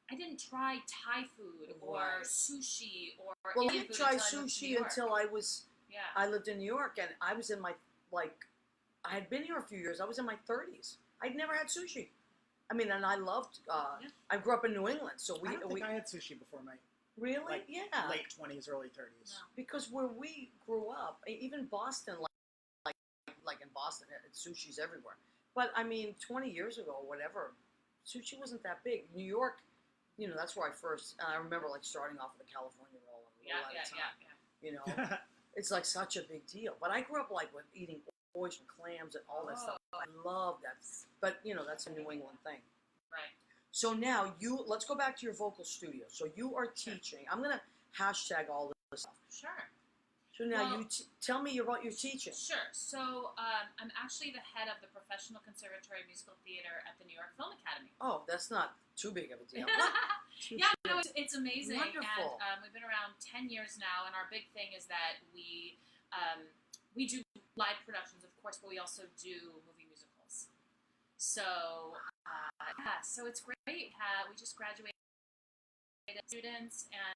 I didn't try Thai food or Right. sushi or. Well, I Indian didn't food try until I moved to New sushi York. until I was. Yeah. I lived in New York, and I was in my I had been here a few years. I was in my 30s. I'd never had sushi. I mean, and I loved. Yeah. I grew up in New England, so I don't think I had sushi before my really, like, yeah, late 20s, early 30s. No. because where we grew up, even Boston, like in Boston, sushi's everywhere. But I mean, 20 years ago, or whatever, sushi wasn't that big. New York, that's where I first. And I remember like starting off with a California roll and a roll at a time. You know, it's like such a big deal. But I grew up like with eating oysters and clams and all that stuff. I love that. But that's a New England thing. Right. So now let's go back to your vocal studio. So you are teaching. I'm gonna hashtag all this stuff. Sure. So now Well- you tell me about your teaching. Sure. So I'm actually the head of the Professional Conservatory of Musical Theater at the New York Film Academy. Oh, that's not too big of a deal. Yeah, no, it's amazing. Wonderful. And we've been around 10 years now, and our big thing is that we do live productions, of course, but we also do movie musicals. So, so it's great. We just graduated students, and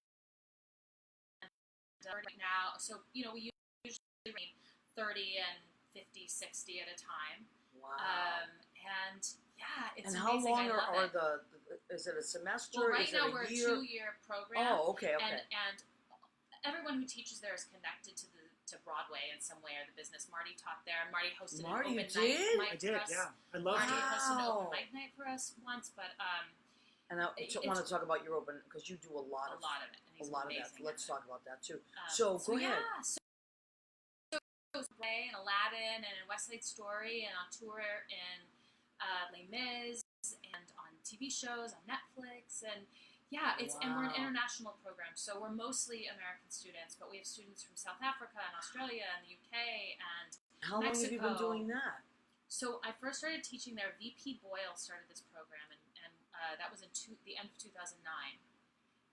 right now, so, we usually read 30 and 50, 60 at a time. Wow. And yeah, it's and how amazing. long I love are it. is it a semester? Well, right is it now a we're year? a 2-year program. Oh, okay. And everyone who teaches there is connected to Broadway in some way or the business. Marty taught there. Marty hosted Marty, an you open did? mic I did, for us. yeah. I loved Marty it. hosted an open Wow. mic night for us once, but And I It's- want to talk about your open because you do a lot a of lot of it. And he's a lot of amazing that. Let's at it. talk about that too. So go ahead. Yeah, so Broadway and Aladdin and in West Side Story and on tour in Les Mis and on TV shows on Netflix and yeah, and we're an Wow. international program, so we're mostly American students, but we have students from South Africa and Australia and the UK and How long have you been Mexico. doing that? so I first started teaching there. VP Boyle started this program, and that was in the end of 2009.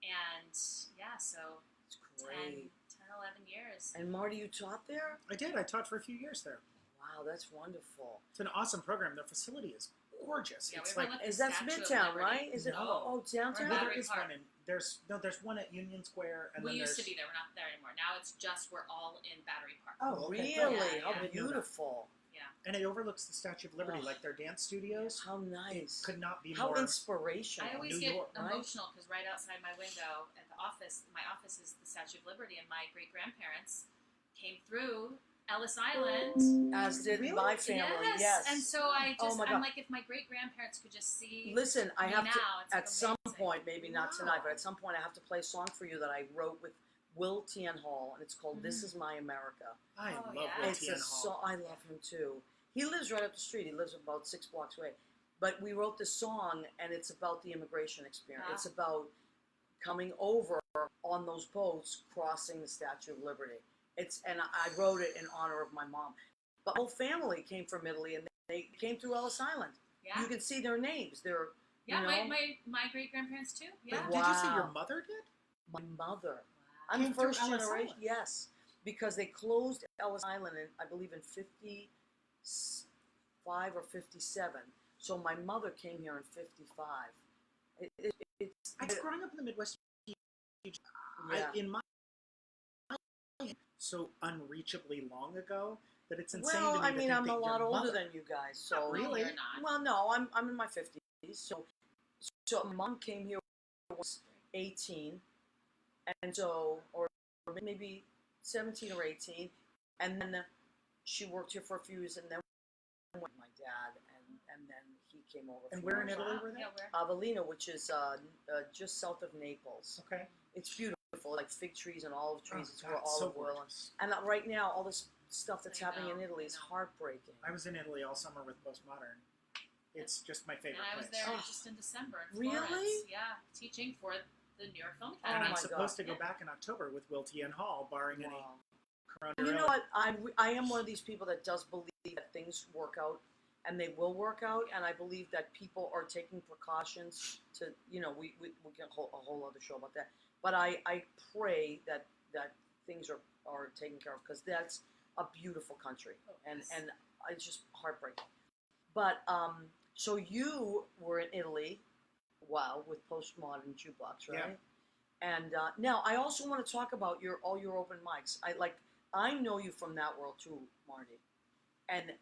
And yeah, so It's 10, great. 11 years. And Marty, you taught there? I did. I taught for a few years there. Wow, that's wonderful. It's an awesome program. Their facility is gorgeous. Yeah, it's we like were Is that Statue of Midtown, Liberty. right? Is it? No. Oh, downtown. We're well, Battery there is Park. one in there's one at Union Square, and We then used there's to be there. We're not there anymore. Now it's just we're all in Battery Park. Oh, okay. Really? Yeah, How yeah. I didn't know that. beautiful. and it overlooks the Statue of Liberty, Oh. like their dance studios. How nice. Could not be How more. inspirational. I always New get York, right? emotional because right outside my window at the office, my office is the Statue of Liberty, and my great grandparents came through Ellis Island. As did Really? my family. Yes. And so I Oh just, my I'm God. like, if my great grandparents could just see Listen, I me have now, to. it's At some amazing. point, maybe not tonight, but Wow. at some point, I have to play a song for you that I wrote with Will Tian Hall, and it's called "This Is My America." I Oh, love yeah. Will It's Tian a Hall. song. I love him too. He lives right up the street. He lives about 6 blocks away. But we wrote this song, and it's about the immigration experience. Ah. It's about coming over on those boats, crossing the Statue of Liberty. And I wrote it in honor of my mom. But the whole family came from Italy, and they came through Ellis Island. Yeah, You can see their names. They're yeah, you know? my great grandparents too. But Yeah, did you say your Wow. mother did? my mother. Wow. I'm Came through first Ellis generation. Island. Yes, because they closed Ellis Island in, I believe, in 55 or 57. So my mother came here in 55. It's Growing up in the Midwest, yeah. in my so unreachably long ago that it's insane Well, to me I to mean, think I'm that a lot your older mother- than you guys. So No, Really? you're not. well, no, I'm in my 50s. So mom came here when I was 18, and so, or maybe 17 or 18, and then she worked here for a few years, and then went with my dad, and then he came over. And for where in years. Italy were they? Yeah, where? Avellino, which is just south of Naples. Okay. It's beautiful, like fig trees and olive trees. It's where God, so olive oil. gorgeous. And right now, all this stuff that's I happening in know, Italy I is know. heartbreaking. I was in Italy all summer with Postmodern. It's just my favorite And I was place. there Oh. just in December in Really? Florence. Yeah, teaching for the New York Film Oh And Academy. I'm my supposed God. to go back in October with Will T. N. Hall, barring any Wow. corona. You know what? I am one of these people that does believe that things work out, and they will work out. And I believe that people are taking precautions to, we get a whole other show about that. But I pray that things are taken care of, because that's a beautiful country, Oh, and yes. it's just heartbreaking. But so you were in Italy, wow, with Postmodern Jukebox, right? Yeah. And now I also want to talk about all your open mics. I know you from that world too, Marty. And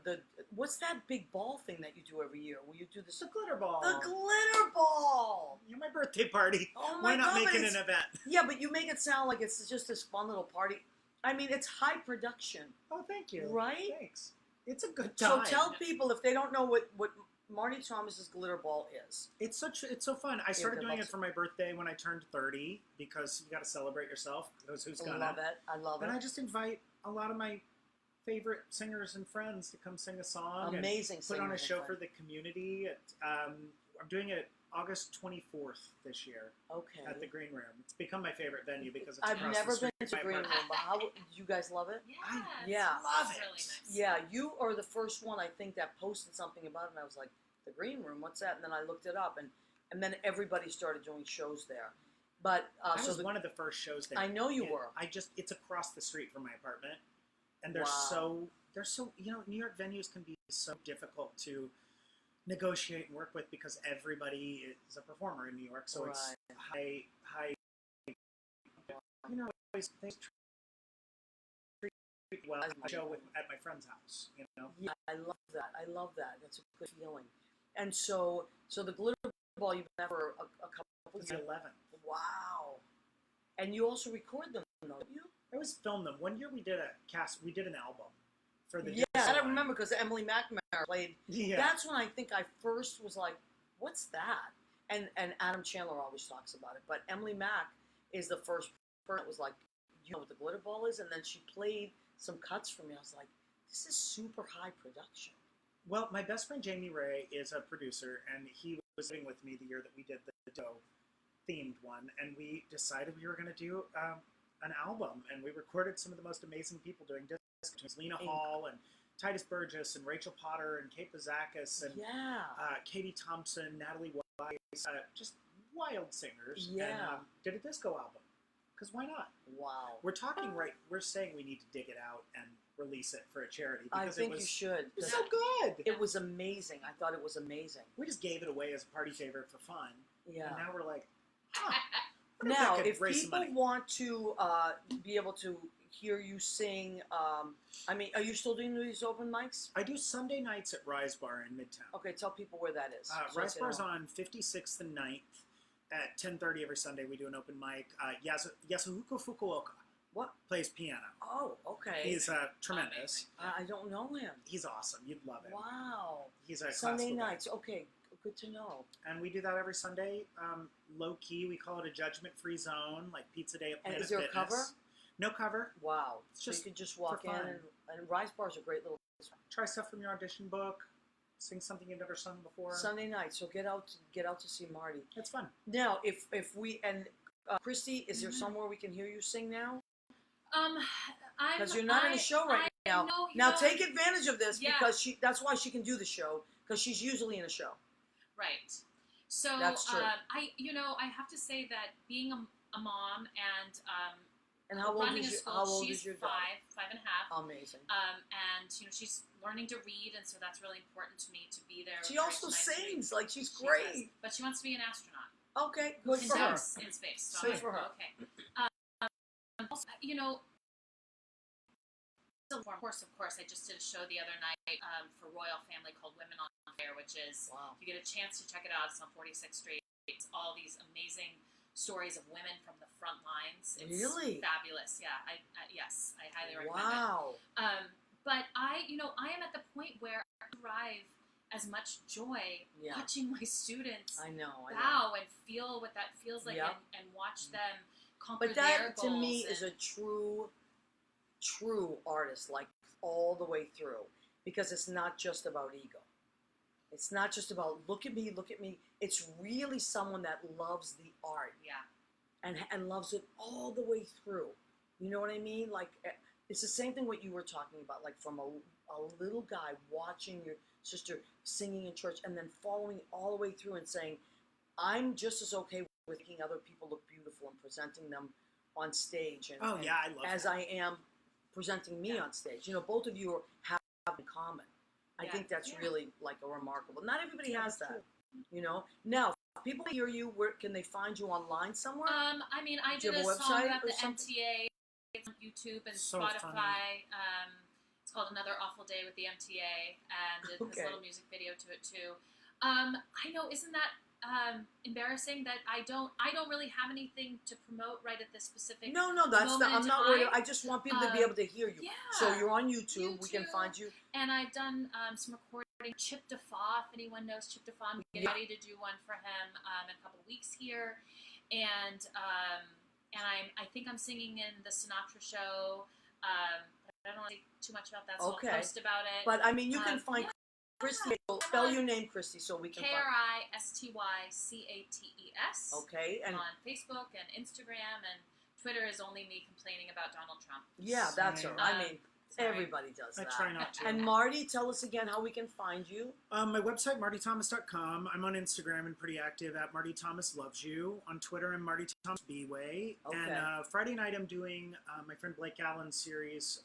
the what's that big ball thing that you do every year? Will you do It's a glitter ball. the glitter ball? Yeah, my birthday party. Oh my Why not God! make but it it's- an event? Yeah, but you make it sound like it's just this fun little party. I mean, it's high production, Oh, thank you. right? Thanks. It's a good So time. tell people, if they don't know what Marty Thomas's glitter ball is. It's so fun. I started good doing luck. it for my birthday when I turned 30 because you got to celebrate yourself. Because who's I gonna? love it. I love And it. I just invite a lot of my favorite singers and friends to come sing a song Amazing. and put on a singers and show for friends. the community. I'm doing it August 24th this year Okay. at the Green Room. It's become my favorite venue because it's I've across never the street been from to my Green Room, apartment. but how do you guys love it? Yeah, Yeah. Love it's it. really nice. Yeah, you are the first one I think that posted something about it, and I was like, the Green Room, what's that? And then I looked it up, and then everybody started doing shows there. But I so was one of the first shows there. I know you And were. it's across the street from my apartment, and they're Wow. so New York venues can be so difficult to negotiate and work with because everybody is a performer in New York, so it's high always things treat well at my show at my friend's house, Yeah, I love that. I love that. That's a good feeling. And so the glitter ball you've been at for a couple of It's years. 11. Wow. And you also record them, don't you? I always film them. One year we did an album for the Yeah, Gentile. I remember because Emily McNamara played. Yeah. That's when I think I first was like, "What's that?" And Adam Chandler always talks about it, but Emily Mack is the first person that was like, "You know what the glitter ball is?" And then she played some cuts for me. I was like, "This is super high production." Well, my best friend Jamie Ray is a producer, and he was living with me the year that we did the Doe themed one, and we decided we were going to do an album, and we recorded some of the most amazing people doing discs. Lena Hall and Titus Burgess and Rachel Potter and Kate Bazakis and Yeah. Katie Thompson, Natalie Weiss, just wild singers. Yeah. And did a disco album. Because why not? Wow. We're saying we need to dig it out and release it for a charity. I Because think it was, you should. it was so good. It was amazing. I thought it was amazing. We just gave it away as a party favorite for fun. Yeah. And now we're like, Now, could if raise some people money. want to be able to hear you sing, I mean, are you still doing these open mics? I do Sunday nights at Rise Bar in Midtown. Okay, tell people where that is. So Rise they Bar's don't- on 56th and 9th at 10:30 every Sunday. We do an open mic. Yasuhiko Fukuoka What? plays piano. Oh, okay. He's tremendous. I don't know him. He's awesome. You'd love him. Wow. He's a Sunday classical guy. nights. Okay, good to know. And we do that every Sunday. Low key, we call it a judgment-free zone, like Pizza Day at And Planet is there a Fitness. cover? No cover. Wow. It's So just you could just walk for in, fun. and Rise Bar's a great little Try stuff from your audition book. Sing something you've never sung before. Sunday night. So get out to see Marty. It's fun. Now, if we and Kristy, is there Mhm. somewhere we can hear you sing now? Because you're not in a show right now. Know, Now take advantage of this Yeah. because that's why she can do the show, because she's usually in a show. Right. So That's true. I have to say that being a mom and And how old running a is school, how old she's is your daughter? 5.5. Amazing. And she's learning to read, and so that's really important to me to be there. She very also tonight's read. sings like she's She great. does. But she wants to be an astronaut. Okay, good in for her. space, in space. So Good I'm for like, her. Okay. Also, of course, I just did a show the other night for Royal Family called Women on Fire, which is Wow. if you get a chance to check it out. It's on 46th Street. It's all these amazing stories of women from the front lines. It's Really? fabulous. Yeah, yes, I highly recommend Wow. it. But I am at the point where I derive as much joy Yeah. watching my students I know. bow and feel what that feels like, Yep. and watch them conquer But their that, goals. to me, is and- a true artist, like all the way through, because it's not just about ego. It's not just about look at me, look at me. It's really someone that loves the art yeah. and loves it all the way through. You know what I mean? Like it's the same thing what you were talking about, like from a little guy watching your sister singing in church and then following all the way through and saying, I'm just as okay with making other people look beautiful and presenting them on stage. And, Oh and yeah, I love as that. I am presenting me Yeah. on stage. You know, both of you have in common. I Yeah. think that's Yeah. really like a remarkable. Not everybody Yeah, has that's that. You know. Now, if people hear you. Where can they find you online somewhere? I mean, I Do you did have a a song website about or the something? MTA. It's on YouTube and So Spotify. funny. It's called Another Awful Day with the MTA, and it has Okay. a little music video to it too. I know, isn't that embarrassing that I don't really have anything to promote right at this specific No, that's not. moment I'm in not worried. time. I just want people to be able to hear you. Yeah. So you're on YouTube. We can YouTube. find you. And I've done some recording. Chip DeFaw, if anyone knows Chip DeFaw, I'm getting Yeah. ready to do one for him in a couple of weeks here, and I think I'm singing in the Sinatra show. I don't want to say too much about that, so Okay. I'll post about it. But I mean, you can find yeah. Kristy. Spell your name, Kristy, so we can find. KRISTYCATES. Okay, and on Facebook and Instagram, and Twitter is only me complaining about Donald Trump. yeah, that's her. Same. I mean, Sorry. everybody does I that. try not to. And Marty, tell us again how we can find you. My website, martythomas.com. I'm on Instagram and pretty active at Marty Thomas Loves You. On Twitter, I'm Marty Thomas B-Way. Okay. And Friday night, I'm doing my friend Blake Allen's series,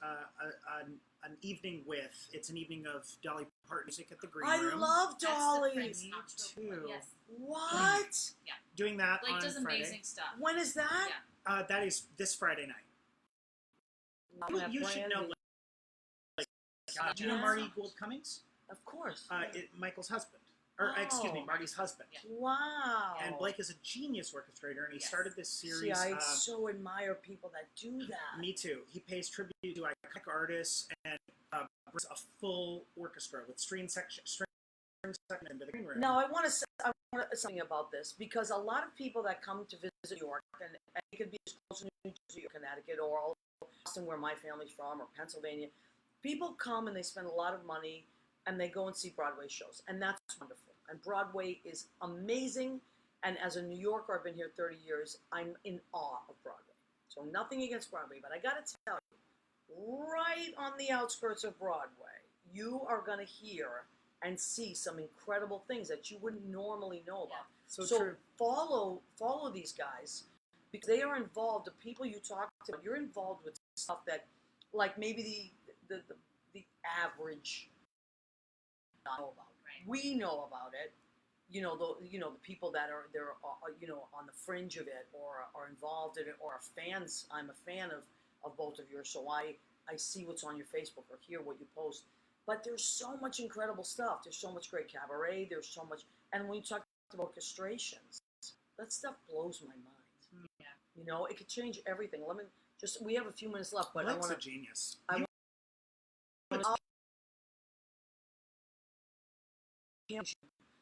an evening with. It's an evening of Dolly Parton music at the Green I Room. love That's Dolly. the Prince Me Sinatra one. too. Yes. What? Doing that Blake on does Friday. amazing stuff. When is that? Yeah. That is this Friday night. I'm gonna You should know. brand Do you know Yeah. Marty Gould Cummings? Of course. Michael's husband. Or, excuse me, Oh. Marty's husband. Yeah. Wow. And Blake is a genius orchestrator, and he Yes. started this See, series. I so admire people that do that. Me too. He pays tribute to iconic artists and brings a full orchestra with string section into the green room. Now, I want to say something about this because a lot of people that come to visit New York, and it could be as close to New Jersey or Connecticut or Boston, where my family's from, or Pennsylvania, people come and they spend a lot of money and they go and see Broadway shows, and that's wonderful. And Broadway is amazing. And as a New Yorker, I've been here 30 years. I'm in awe of Broadway. So nothing against Broadway, but I got to tell you, right on the outskirts of Broadway, you are going to hear and see some incredible things that you wouldn't normally know about. So So true. follow these guys because they are involved. The people you talk to, you're involved with stuff that, like maybe the average not know about. Right. We know about it. The people that are there, on the fringe of it or are involved in it or are fans. I'm a fan of both of yours, so I see what's on your Facebook or hear what you post. But there's so much incredible stuff. There's so much great cabaret. There's so much, and when you talk about orchestrations, that stuff blows my mind. Yeah. It could change everything. We have a few minutes left, but Blake's I a want to. genius.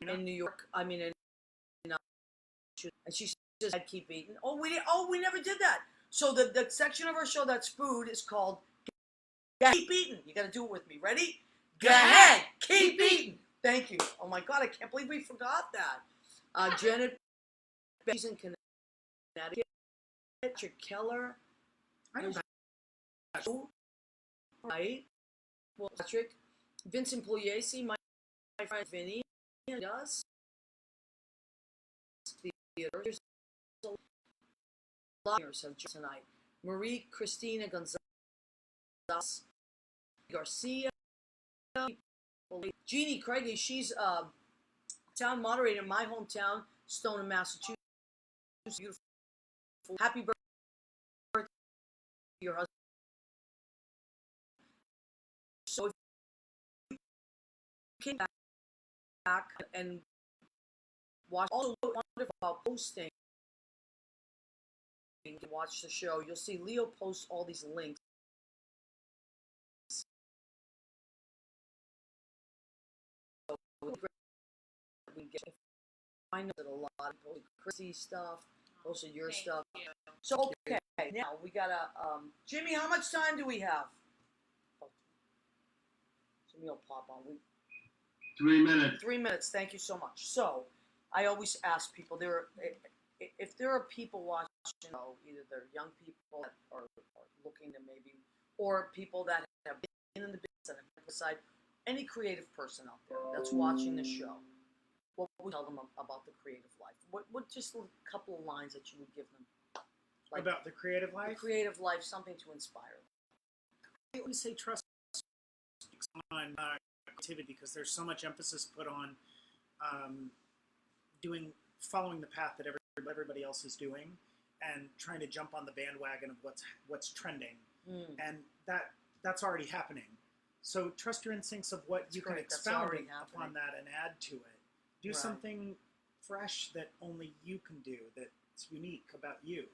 In New York, I mean, and she says, "I'd keep eating." We never did that. So the section of our show that's food is called "Keep Eating." You got to do it with me. Ready? Go ahead, keep eating. Thank you. Oh my God, I can't believe we forgot that. Janet, she's in Connecticut. Patrick Keller, I know right? Well, Patrick, Vincent Pugliese, my friend Vinny, does theater. There's a lot of singers tonight. Marie Christina Gonzalez, Garcia, Jeannie Craigie. She's town moderator in my hometown, Stoneham, Massachusetts. Beautiful. Happy birthday to your husband. So if you came back and watch, also wonderful about posting you can watch the show, you'll see Leo posts all these links. We get, I know that a lot of people, Kristy stuff, most of your Thank stuff. you. So, okay, now we gotta, Jimmy, how much time do we have? Jimmy will pop on. 3 minutes. 3 minutes, thank you so much. So, I always ask people, if there are people watching, either they're young people that are looking to maybe, or people that have been in the business and have decided, any creative person out there that's watching the show, what would you tell them about the creative life? What just a couple of lines that you would give them? About the creative The life? creative life, something to inspire them. I always say trust on activity, because there's so much emphasis put on following the path that everybody else is doing, and trying to jump on the bandwagon of what's trending, and that's already happening. So trust your instincts of what you can expound upon that and add to it. Do something fresh that only you can do, that's unique about you.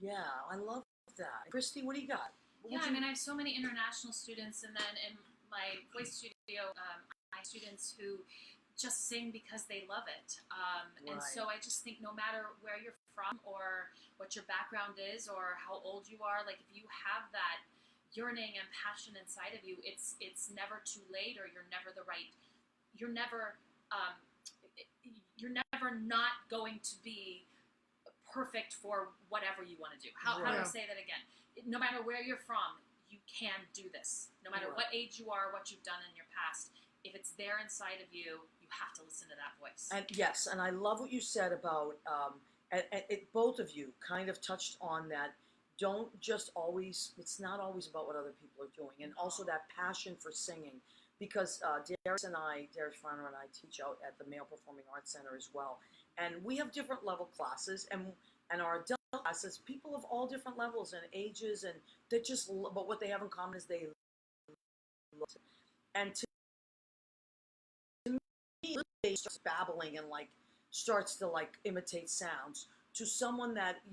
Yeah, I love that. Kristy, what do you got? I mean, I have so many international students, and then in my voice studio, I have students who just sing because they love it. And so I just think no matter where you're from or what your background is or how old you are, like if you have that yearning and passion inside of you, it's never too late, or you're never not going to be perfect for whatever you want to do. How do I say that again? No matter where you're from, you can do this. No matter what age you are, what you've done in your past, if it's there inside of you, you have to listen to that voice. And yes, and I love what you said about, both of you kind of touched on that. Don't just always, it's not always about what other people are doing, and also that passion for singing. Because Darius Farner and I teach out at the Male Performing Arts Center as well. And we have different level classes, and our adult classes, people of all different levels and ages, and they just, but what they have in common is they love it. And to me, they starts babbling and starts to imitate sounds, to someone that,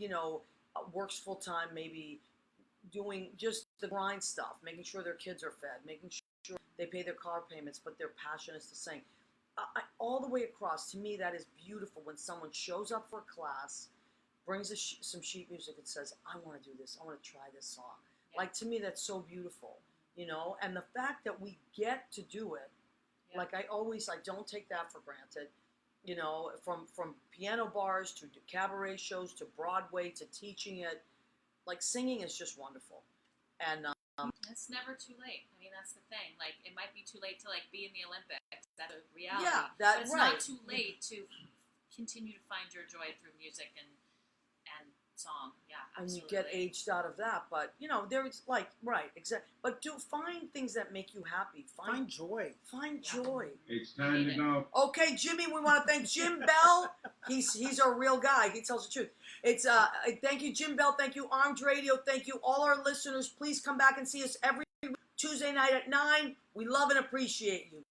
works full time, maybe doing just the grind stuff, making sure their kids are fed, making sure they pay their car payments, but their passion is to sing. All the way across, to me, that is beautiful when someone shows up for a class, brings some sheet music and says, I want to do this, I want to try this song. Yeah. To me, that's so beautiful, and the fact that we get to do it, I don't take that for granted, from piano bars to cabaret shows to Broadway to teaching it, singing is just wonderful. And it's never too late. I mean, that's the thing. It might be too late to be in the Olympics. That's a reality. Yeah, but it's not too late to continue to find your joy through music and song. Yeah, absolutely. And you get aged out of that, but there's exactly. But find things that make you happy. Find joy. Find joy. It's time to go. Okay, Jimmy, we want to thank Jim Bell. He's our real guy. He tells the truth. It's thank you, Jim Bell. Thank you, Armed Radio. Thank you, all our listeners. Please come back and see us every Tuesday night at 9. We love and appreciate you.